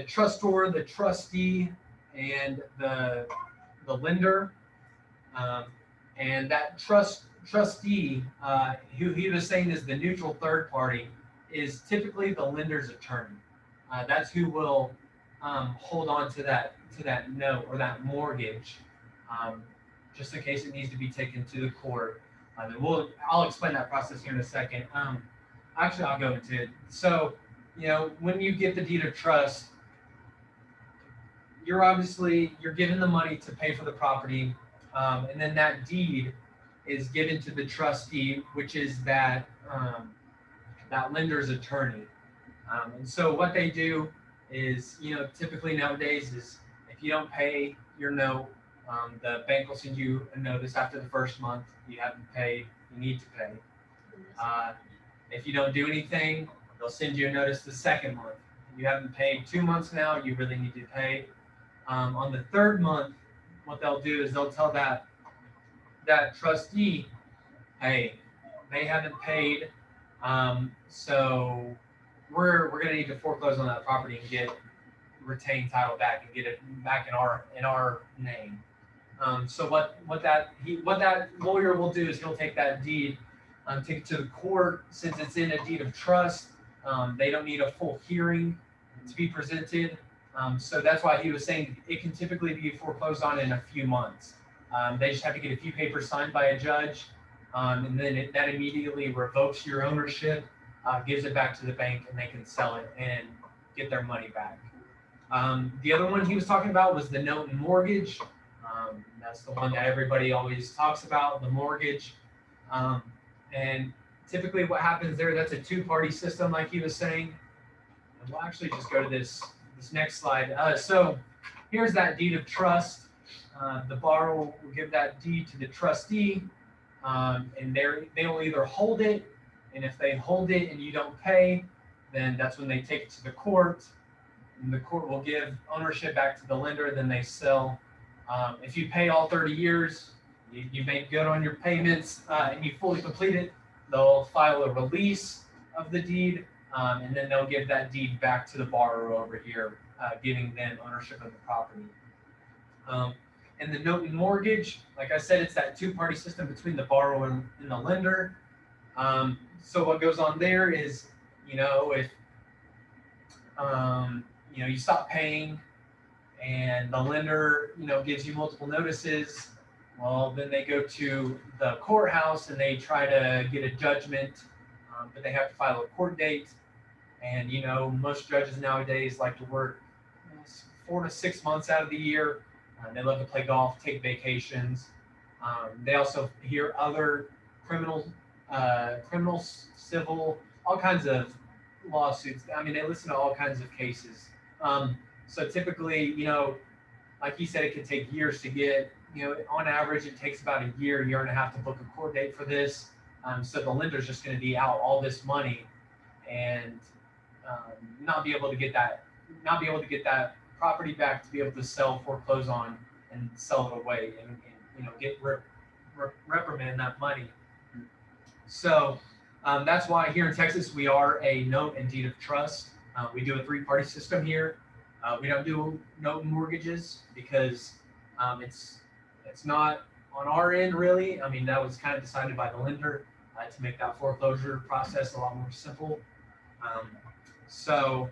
trustor, the trustee, and the lender. And that trustee, who he was saying is the neutral third party, is typically the lender's attorney. That's who will hold on to that note or that mortgage, just in case it needs to be taken to the court. And I'll explain that process here in a second. Actually, I'll go into it. So, when you get the deed of trust, you're given the money to pay for the property, and then that deed is given to the trustee, which is that lender's attorney. And so what they do is, typically nowadays is if you don't pay your note, the bank will send you a notice after the first month. You haven't paid, you need to pay. If you don't do anything, they'll send you a notice the second month. You haven't paid 2 months now, you really need to pay. On the third month, what they'll do is they'll tell that trustee, hey, they haven't paid, so we're going to need to foreclose on that property and get retained title back and get it back in our name. So what that lawyer will do is he'll take that deed, take it to the court. Since it's in a deed of trust, they don't need a full hearing to be presented. So that's why he was saying it can typically be foreclosed on in a few months. They just have to get a few papers signed by a judge, and then that immediately revokes your ownership, gives it back to the bank, and they can sell it and get their money back. The other one he was talking about was the note and mortgage. That's the one that everybody always talks about, the mortgage. And typically what happens there, that's a two-party system like he was saying. And we'll actually just go to this next slide. So here's that deed of trust. The borrower will give that deed to the trustee, and they will either hold it, and if they hold it and you don't pay, then that's when they take it to the court, and the court will give ownership back to the lender, then they sell. If you pay all 30 years, you make good on your payments, and you fully complete it, they'll file a release of the deed, and then they'll give that deed back to the borrower over here, giving them ownership of the property. And the note and mortgage, like I said, it's that two-party system between the borrower and the lender. So what goes on there is, if you stop paying and the lender, gives you multiple notices, well, then they go to the courthouse and they try to get a judgment, but they have to file a court date. And, most judges nowadays like to work 4 to 6 months out of the year. They love to play golf, take vacations. They also hear other criminal, civil, all kinds of lawsuits. I mean, they listen to all kinds of cases. So typically, like he said, it could take years to get, on average, it takes about a year and a half to book a court date for this. So the lender's just going to be out all this money and not be able to get that property back to be able to sell, foreclose on, and sell it away, and get reprimand that money. So that's why here in Texas we are a note and deed of trust. We do a three-party system here. We don't do note and mortgages because it's not on our end really. I mean, that was kind of decided by the lender to make that foreclosure process a lot more simple. So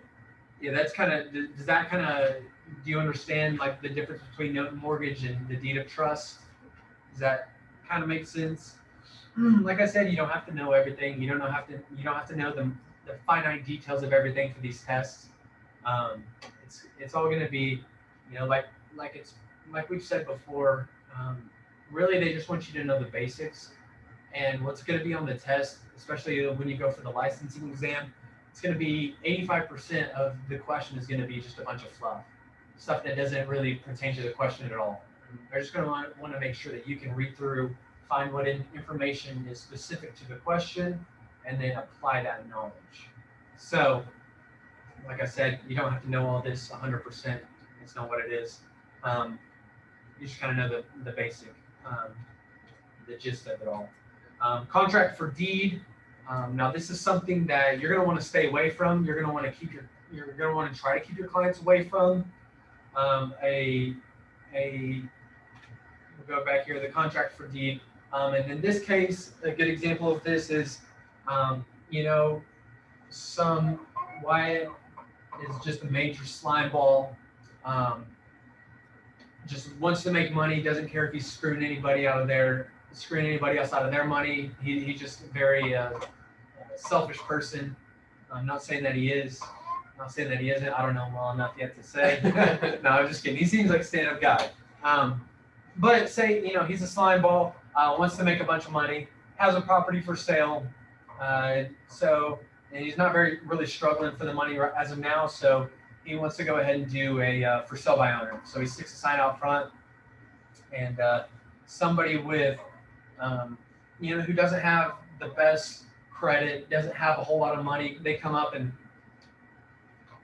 Yeah, that's kind of, does that kind of, do you understand like the difference between note and mortgage and the deed of trust? Does that kind of make sense? Like I said, you don't have to know everything. You don't have to know the finite details of everything for these tests. It's all going to be, like we've said before. Really, they just want you to know the basics. And what's going to be on the test, especially when you go for the licensing exam, it's going to be 85% of the question is going to be just a bunch of stuff that doesn't really pertain to the question at all. They're just going to want to make sure that you can read through, find what information is specific to the question, and then apply that knowledge. So, like I said, you don't have to know all this 100%. It's not what it is. You just kind of know the basic, the gist of it all. Contract for deed. Now, this is something that you're going to want to stay away from. You're going to want to try to keep your clients away from. We'll go back here, the contract for deed. And in this case, a good example of this is, Wyatt is just a major slime ball. Just wants to make money, doesn't care if he's screwing anybody else out of their money. He's just a very selfish person. I'm not saying that he is. I'm not saying that he isn't. I don't know him well enough yet to say. No, I'm just kidding. He seems like a stand-up guy. But say, he's a slime ball, wants to make a bunch of money, has a property for sale. And he's not really struggling for the money as of now. So he wants to go ahead and do a for sale by owner. So he sticks a sign out front, and somebody with, who doesn't have the best credit, doesn't have a whole lot of money, they come up and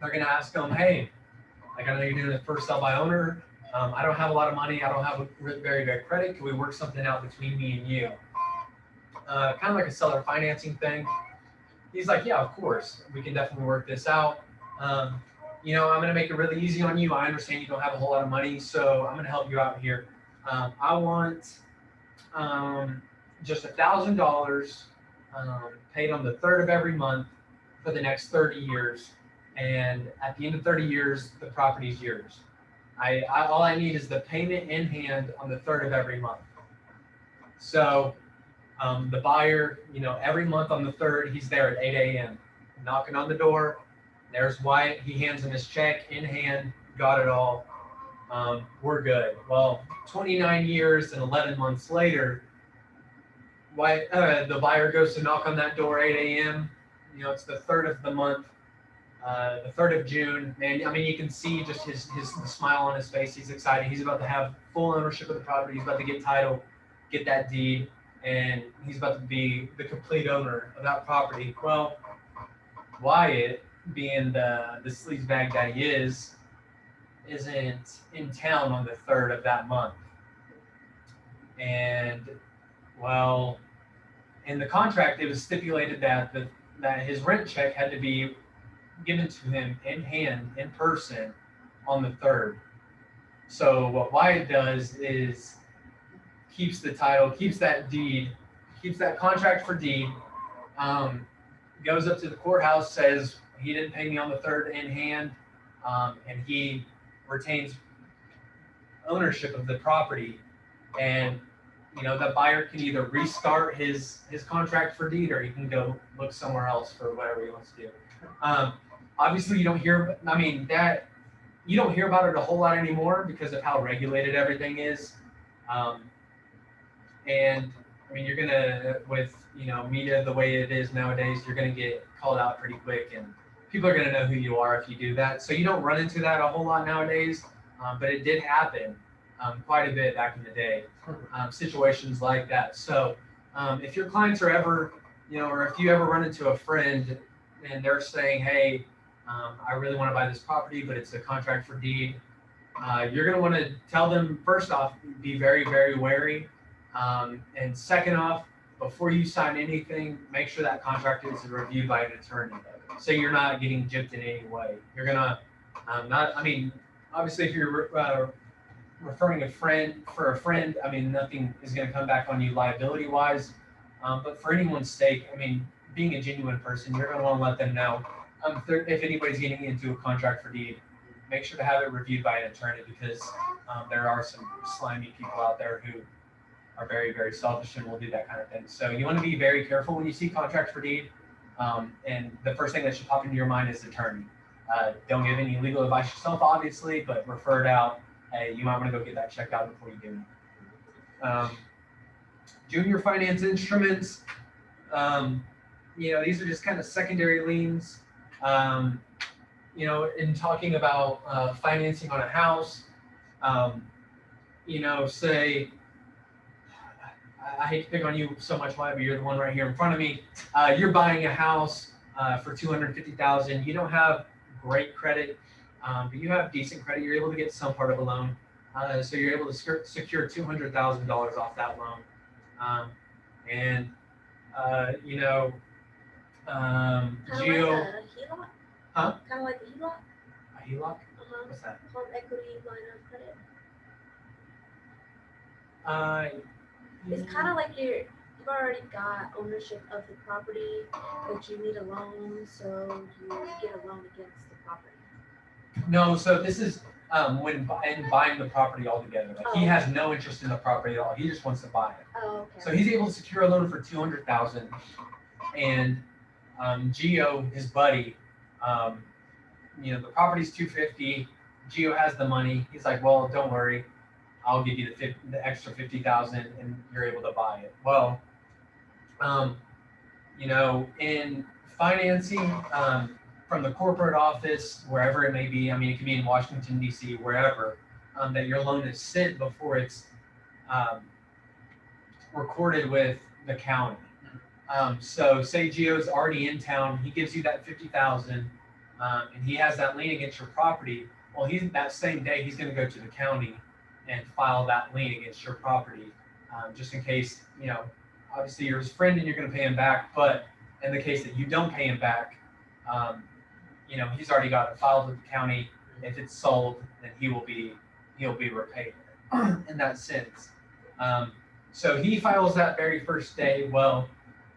they're going to ask them, hey, like, I know you're doing a for sale by owner. I don't have a lot of money. I don't have a very good credit. Can we work something out between me and you? Kind of like a seller financing thing. He's like, yeah, of course. We can definitely work this out. I'm going to make it really easy on you. I understand you don't have a whole lot of money, so I'm going to help you out here. I want just $1,000 paid on the 3rd of every month for the next 30 years. And at the end of 30 years, the property's yours. All I need is the payment in hand on the 3rd of every month. So the buyer, every month on the 3rd, he's there at 8 a.m. knocking on the door. There's Wyatt. He hands him his check in hand. Got it all. We're good. Well, 29 years and 11 months later, the buyer goes to knock on that door 8 a.m. It's the 3rd of the month. The 3rd of June, and you can see just the smile on his face. He's excited. He's about to have full ownership of the property. He's about to get title, get that deed, and he's about to be the complete owner of that property. Well, Wyatt, being the sleazebag that he isn't in town on the 3rd of that month. And well, in the contract, it was stipulated that his rent check had to be given to him in hand, in person, on the 3rd. So what Wyatt does is keeps the title, keeps that deed, keeps that contract for deed, goes up to the courthouse, says he didn't pay me on the 3rd in hand, and he retains ownership of the property. And the buyer can either restart his contract for deed, or he can go look somewhere else for whatever he wants to do. Obviously, you don't hear about it a whole lot anymore because of how regulated everything is. And you're gonna, with media the way it is nowadays, you're gonna get called out pretty quick, and people are gonna know who you are if you do that. So you don't run into that a whole lot nowadays, but it did happen quite a bit back in the day. Situations like that. So if your clients are ever, or if you ever run into a friend and they're saying, hey, I really want to buy this property, but it's a contract for deed, you're going to want to tell them, first off, be very, very wary. And second off, before you sign anything, make sure that contract is reviewed by an attorney, so you're not getting gypped in any way. You're going to obviously if you're referring a friend, nothing is going to come back on you liability wise. But for anyone's sake, being a genuine person, you're going to want to let them know if anybody's getting into a contract for deed, make sure to have it reviewed by an attorney because there are some slimy people out there who are very, very selfish and will do that kind of thing. So you want to be very careful when you see contracts for deed. And the first thing that should pop into your mind is attorney. Don't give any legal advice yourself, obviously, but refer it out. Hey, you might want to go get that checked out before you do it. Junior finance instruments. These are just kind of secondary liens. In talking about financing on a house, say, I hate to pick on you so much, Maya, but you're the one right here in front of me. You're buying a house for $250,000. You don't have great credit, but you have decent credit. You're able to get some part of a loan, so you're able to secure $200,000 off that loan. Geo. Kind of like a HELOC? A HELOC? What's that? Home equity line of credit. It's kind of like you've already got ownership of the property, but you need a loan, so you get a loan against the property. No, so this is when buying the property altogether. Like he has no interest in the property at all. He just wants to buy it. Oh, okay. So he's able to secure a loan for $200,000, and Geo, his buddy, the property's $250,000. Geo has the money. He's like, well, don't worry, I'll give you the extra $50,000, and you're able to buy it. Well, in financing from the corporate office, wherever it may be. I mean, it could be in Washington D.C., wherever, that your loan is sent before it's recorded with the county. So say Geo's already in town, he gives you that $50,000, and he has that lien against your property. Well, that same day he's going to go to the county and file that lien against your property, just in case, obviously you're his friend and you're going to pay him back. But in the case that you don't pay him back, he's already got it filed with the county. If it's sold, then he'll be repaid in that sense. So he files that very first day. Well,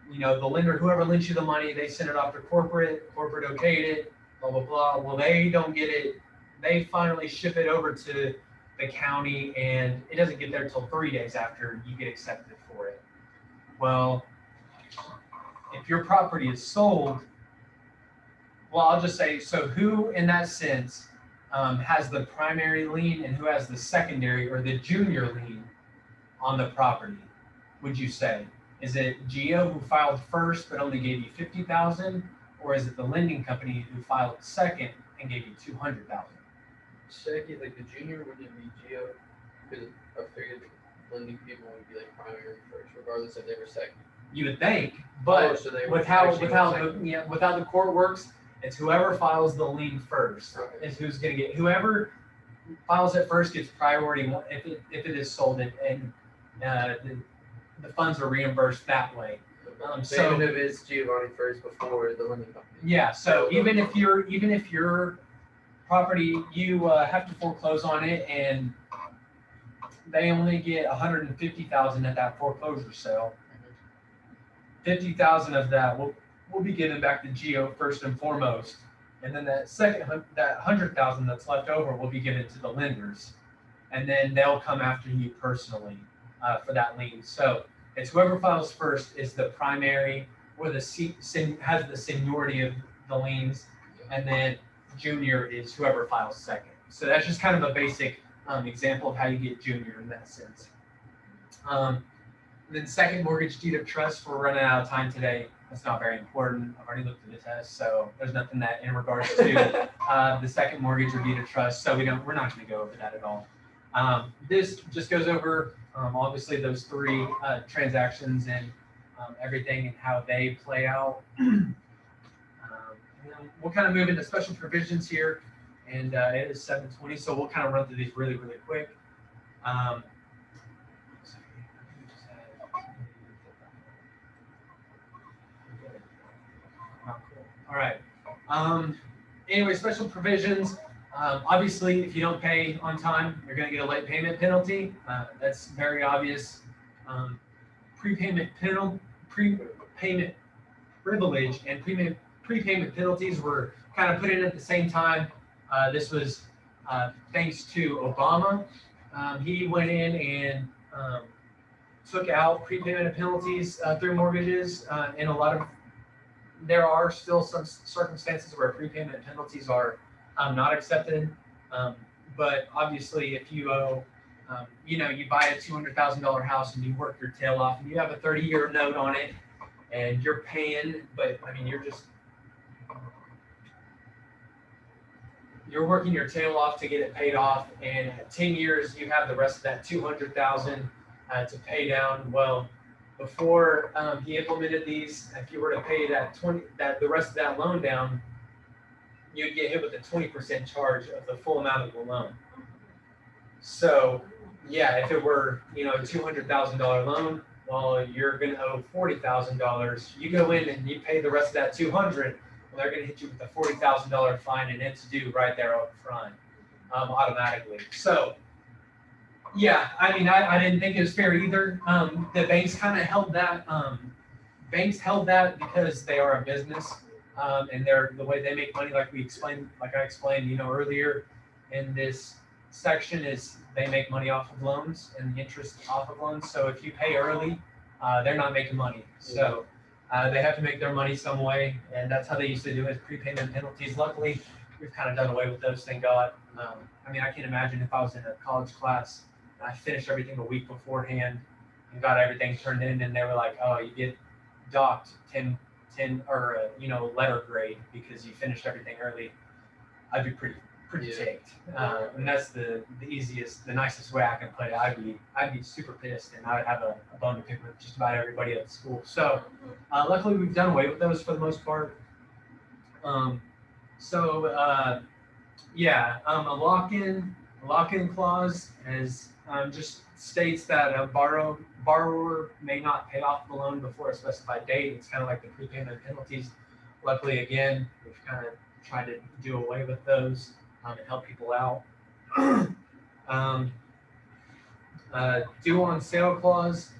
the lender, whoever lends you the money, they send it off to corporate okayed it, blah, blah, blah. Well, they don't get it. They finally ship it over to the county, and it doesn't get there till 3 days after you get accepted for it. Well, if your property is sold, well, I'll just say, so who in that sense has the primary lien and who has the secondary or the junior lien on the property, would you say? Is it Geo who filed first but only gave you $50,000, or is it the lending company who filed second and gave you $200,000? Second, like the junior wouldn't be Geo, because I figured lending people would be like primary first, regardless if they were second. You would think, but so with how the court works, it's whoever files the lien first is who's going to get. Whoever files it first gets priority if it is sold, and the funds are reimbursed that way. So even if it's Giovanni first before the lending company. Yeah. So even if your property, you have to foreclose on it, and they only get $150,000 at that foreclosure sale. $50,000 of that will be given back to Geo first and foremost, and then that $100,000 that's left over will be given to the lenders, and then they'll come after you personally for that lien. So it's whoever files first is the primary, or has the seniority of the liens, and then junior is whoever files second. So that's just kind of a basic example of how you get junior in that sense. Then second mortgage deed of trust, we're running out of time today. That's not very important. I've already looked at the test, so there's nothing that in regards to the second mortgage or deed of trust. So we're not going to go over that at all. This just goes over obviously those three transactions and everything and how they play out. We'll kind of move into special provisions here, and it is 7:20, so we'll kind of run through these really, really quick. All right. Anyway, special provisions. Obviously, if you don't pay on time, you're going to get a late payment penalty. That's very obvious. Prepayment privilege and prepayment penalties were kind of put in at the same time. This was thanks to Obama. He went in and took out prepayment penalties through mortgages, and there are still some circumstances where prepayment penalties are not accepted. But obviously, if you owe, you buy a $200,000 house and you work your tail off, and you have a 30-year note on it, and you're paying, but I mean, you're working your tail off to get it paid off, and at 10 years you have the rest of that $200,000 to pay down. Well, before he implemented these, if you were to pay the rest of that loan down, you'd get hit with a 20% charge of the full amount of the loan. So, yeah, if it were a $200,000 loan, well, you're going to owe $40,000. You go in and you pay the rest of that $200,000. Well, they're going to hit you with a $40,000 fine, and it's due right there up front, automatically. So, yeah, I mean, I didn't think it was fair either. The banks kind of held that. Banks held that because they are a business, and the way they make money, like I explained, earlier in this section, is they make money off of loans and the interest off of loans. So if you pay early, they're not making money. So they have to make their money some way, and that's how they used to do it, prepayment penalties. Luckily, we've kind of done away with those, thank God. I mean, I can't imagine if I was in a college class and I finished everything a week beforehand and got everything turned in, and they were like, oh, you get docked 10 or letter grade because you finished everything early. I'd be pretty ticked. And that's the nicest way I can put it. I'd be super pissed, and I would have a bone to pick with just about everybody at the school. So luckily we've done away with those for the most part. A lock-in clause just states that a borrower may not pay off the loan before a specified date. It's kind of like the prepayment penalties. Luckily, again, we've kind of tried to do away with those and help people out. Due on sale clause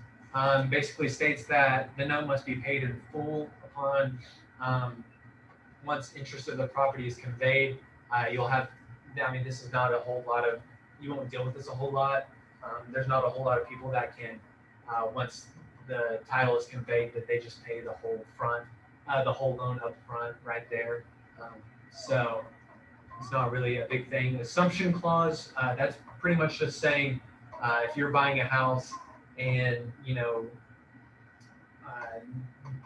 basically states that the note must be paid in full upon once interest of the property is conveyed. This is not a whole lot of, you won't deal with this a whole lot. There's not a whole lot of people that can, once the title is conveyed, that they just pay the whole loan up front right there. So it's not really a big thing. Assumption clause, that's pretty much just saying if you're buying a house and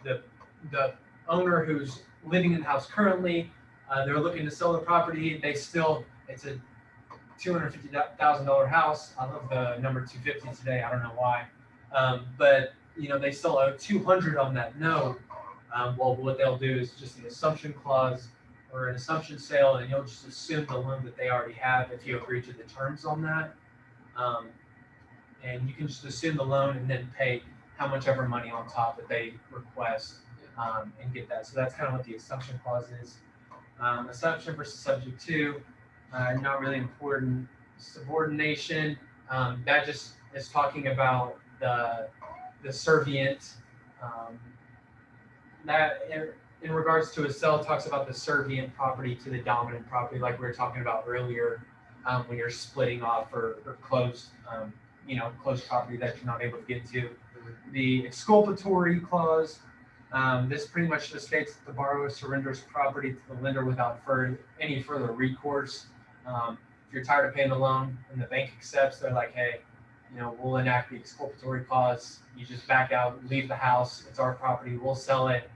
the owner who's living in the house currently, they're looking to sell the property. It's a $250,000 house. I love the number 250 today. I don't know why, but they still owe $200 on that note. Well, what they'll do is just an assumption clause or an assumption sale, and you'll just assume the loan that they already have if you agree to the terms on that. And you can just assume the loan and then pay how much ever money on top that they request and get that. So that's kind of what the assumption clause is. Assumption versus subject to, not really important. Subordination, that just is talking about the servient. That in regards to a sale, talks about the servient property to the dominant property, like we were talking about earlier, when you're splitting off or closed, closed property that you're not able to get to. The exculpatory clause, this pretty much just states that the borrower surrenders property to the lender without any further recourse. If you're tired of paying the loan and the bank accepts, they're like, hey, we'll enact the exculpatory clause. You just back out, leave the house. It's our property. We'll sell it.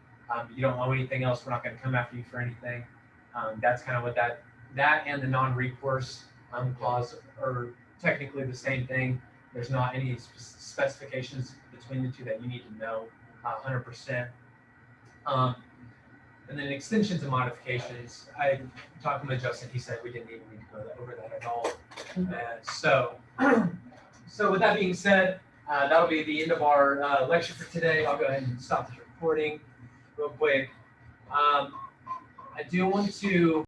You don't owe anything else. We're not going to come after you for anything. That's kind of what that and the non-recourse clause are technically the same thing. There's not any specifications between the two that you need to know 100%. And then extensions and modifications. I talked with Justin. He said we didn't even need to go over that at all. So with that being said, that'll be the end of our lecture for today. I'll go ahead and stop this recording real quick. I do want to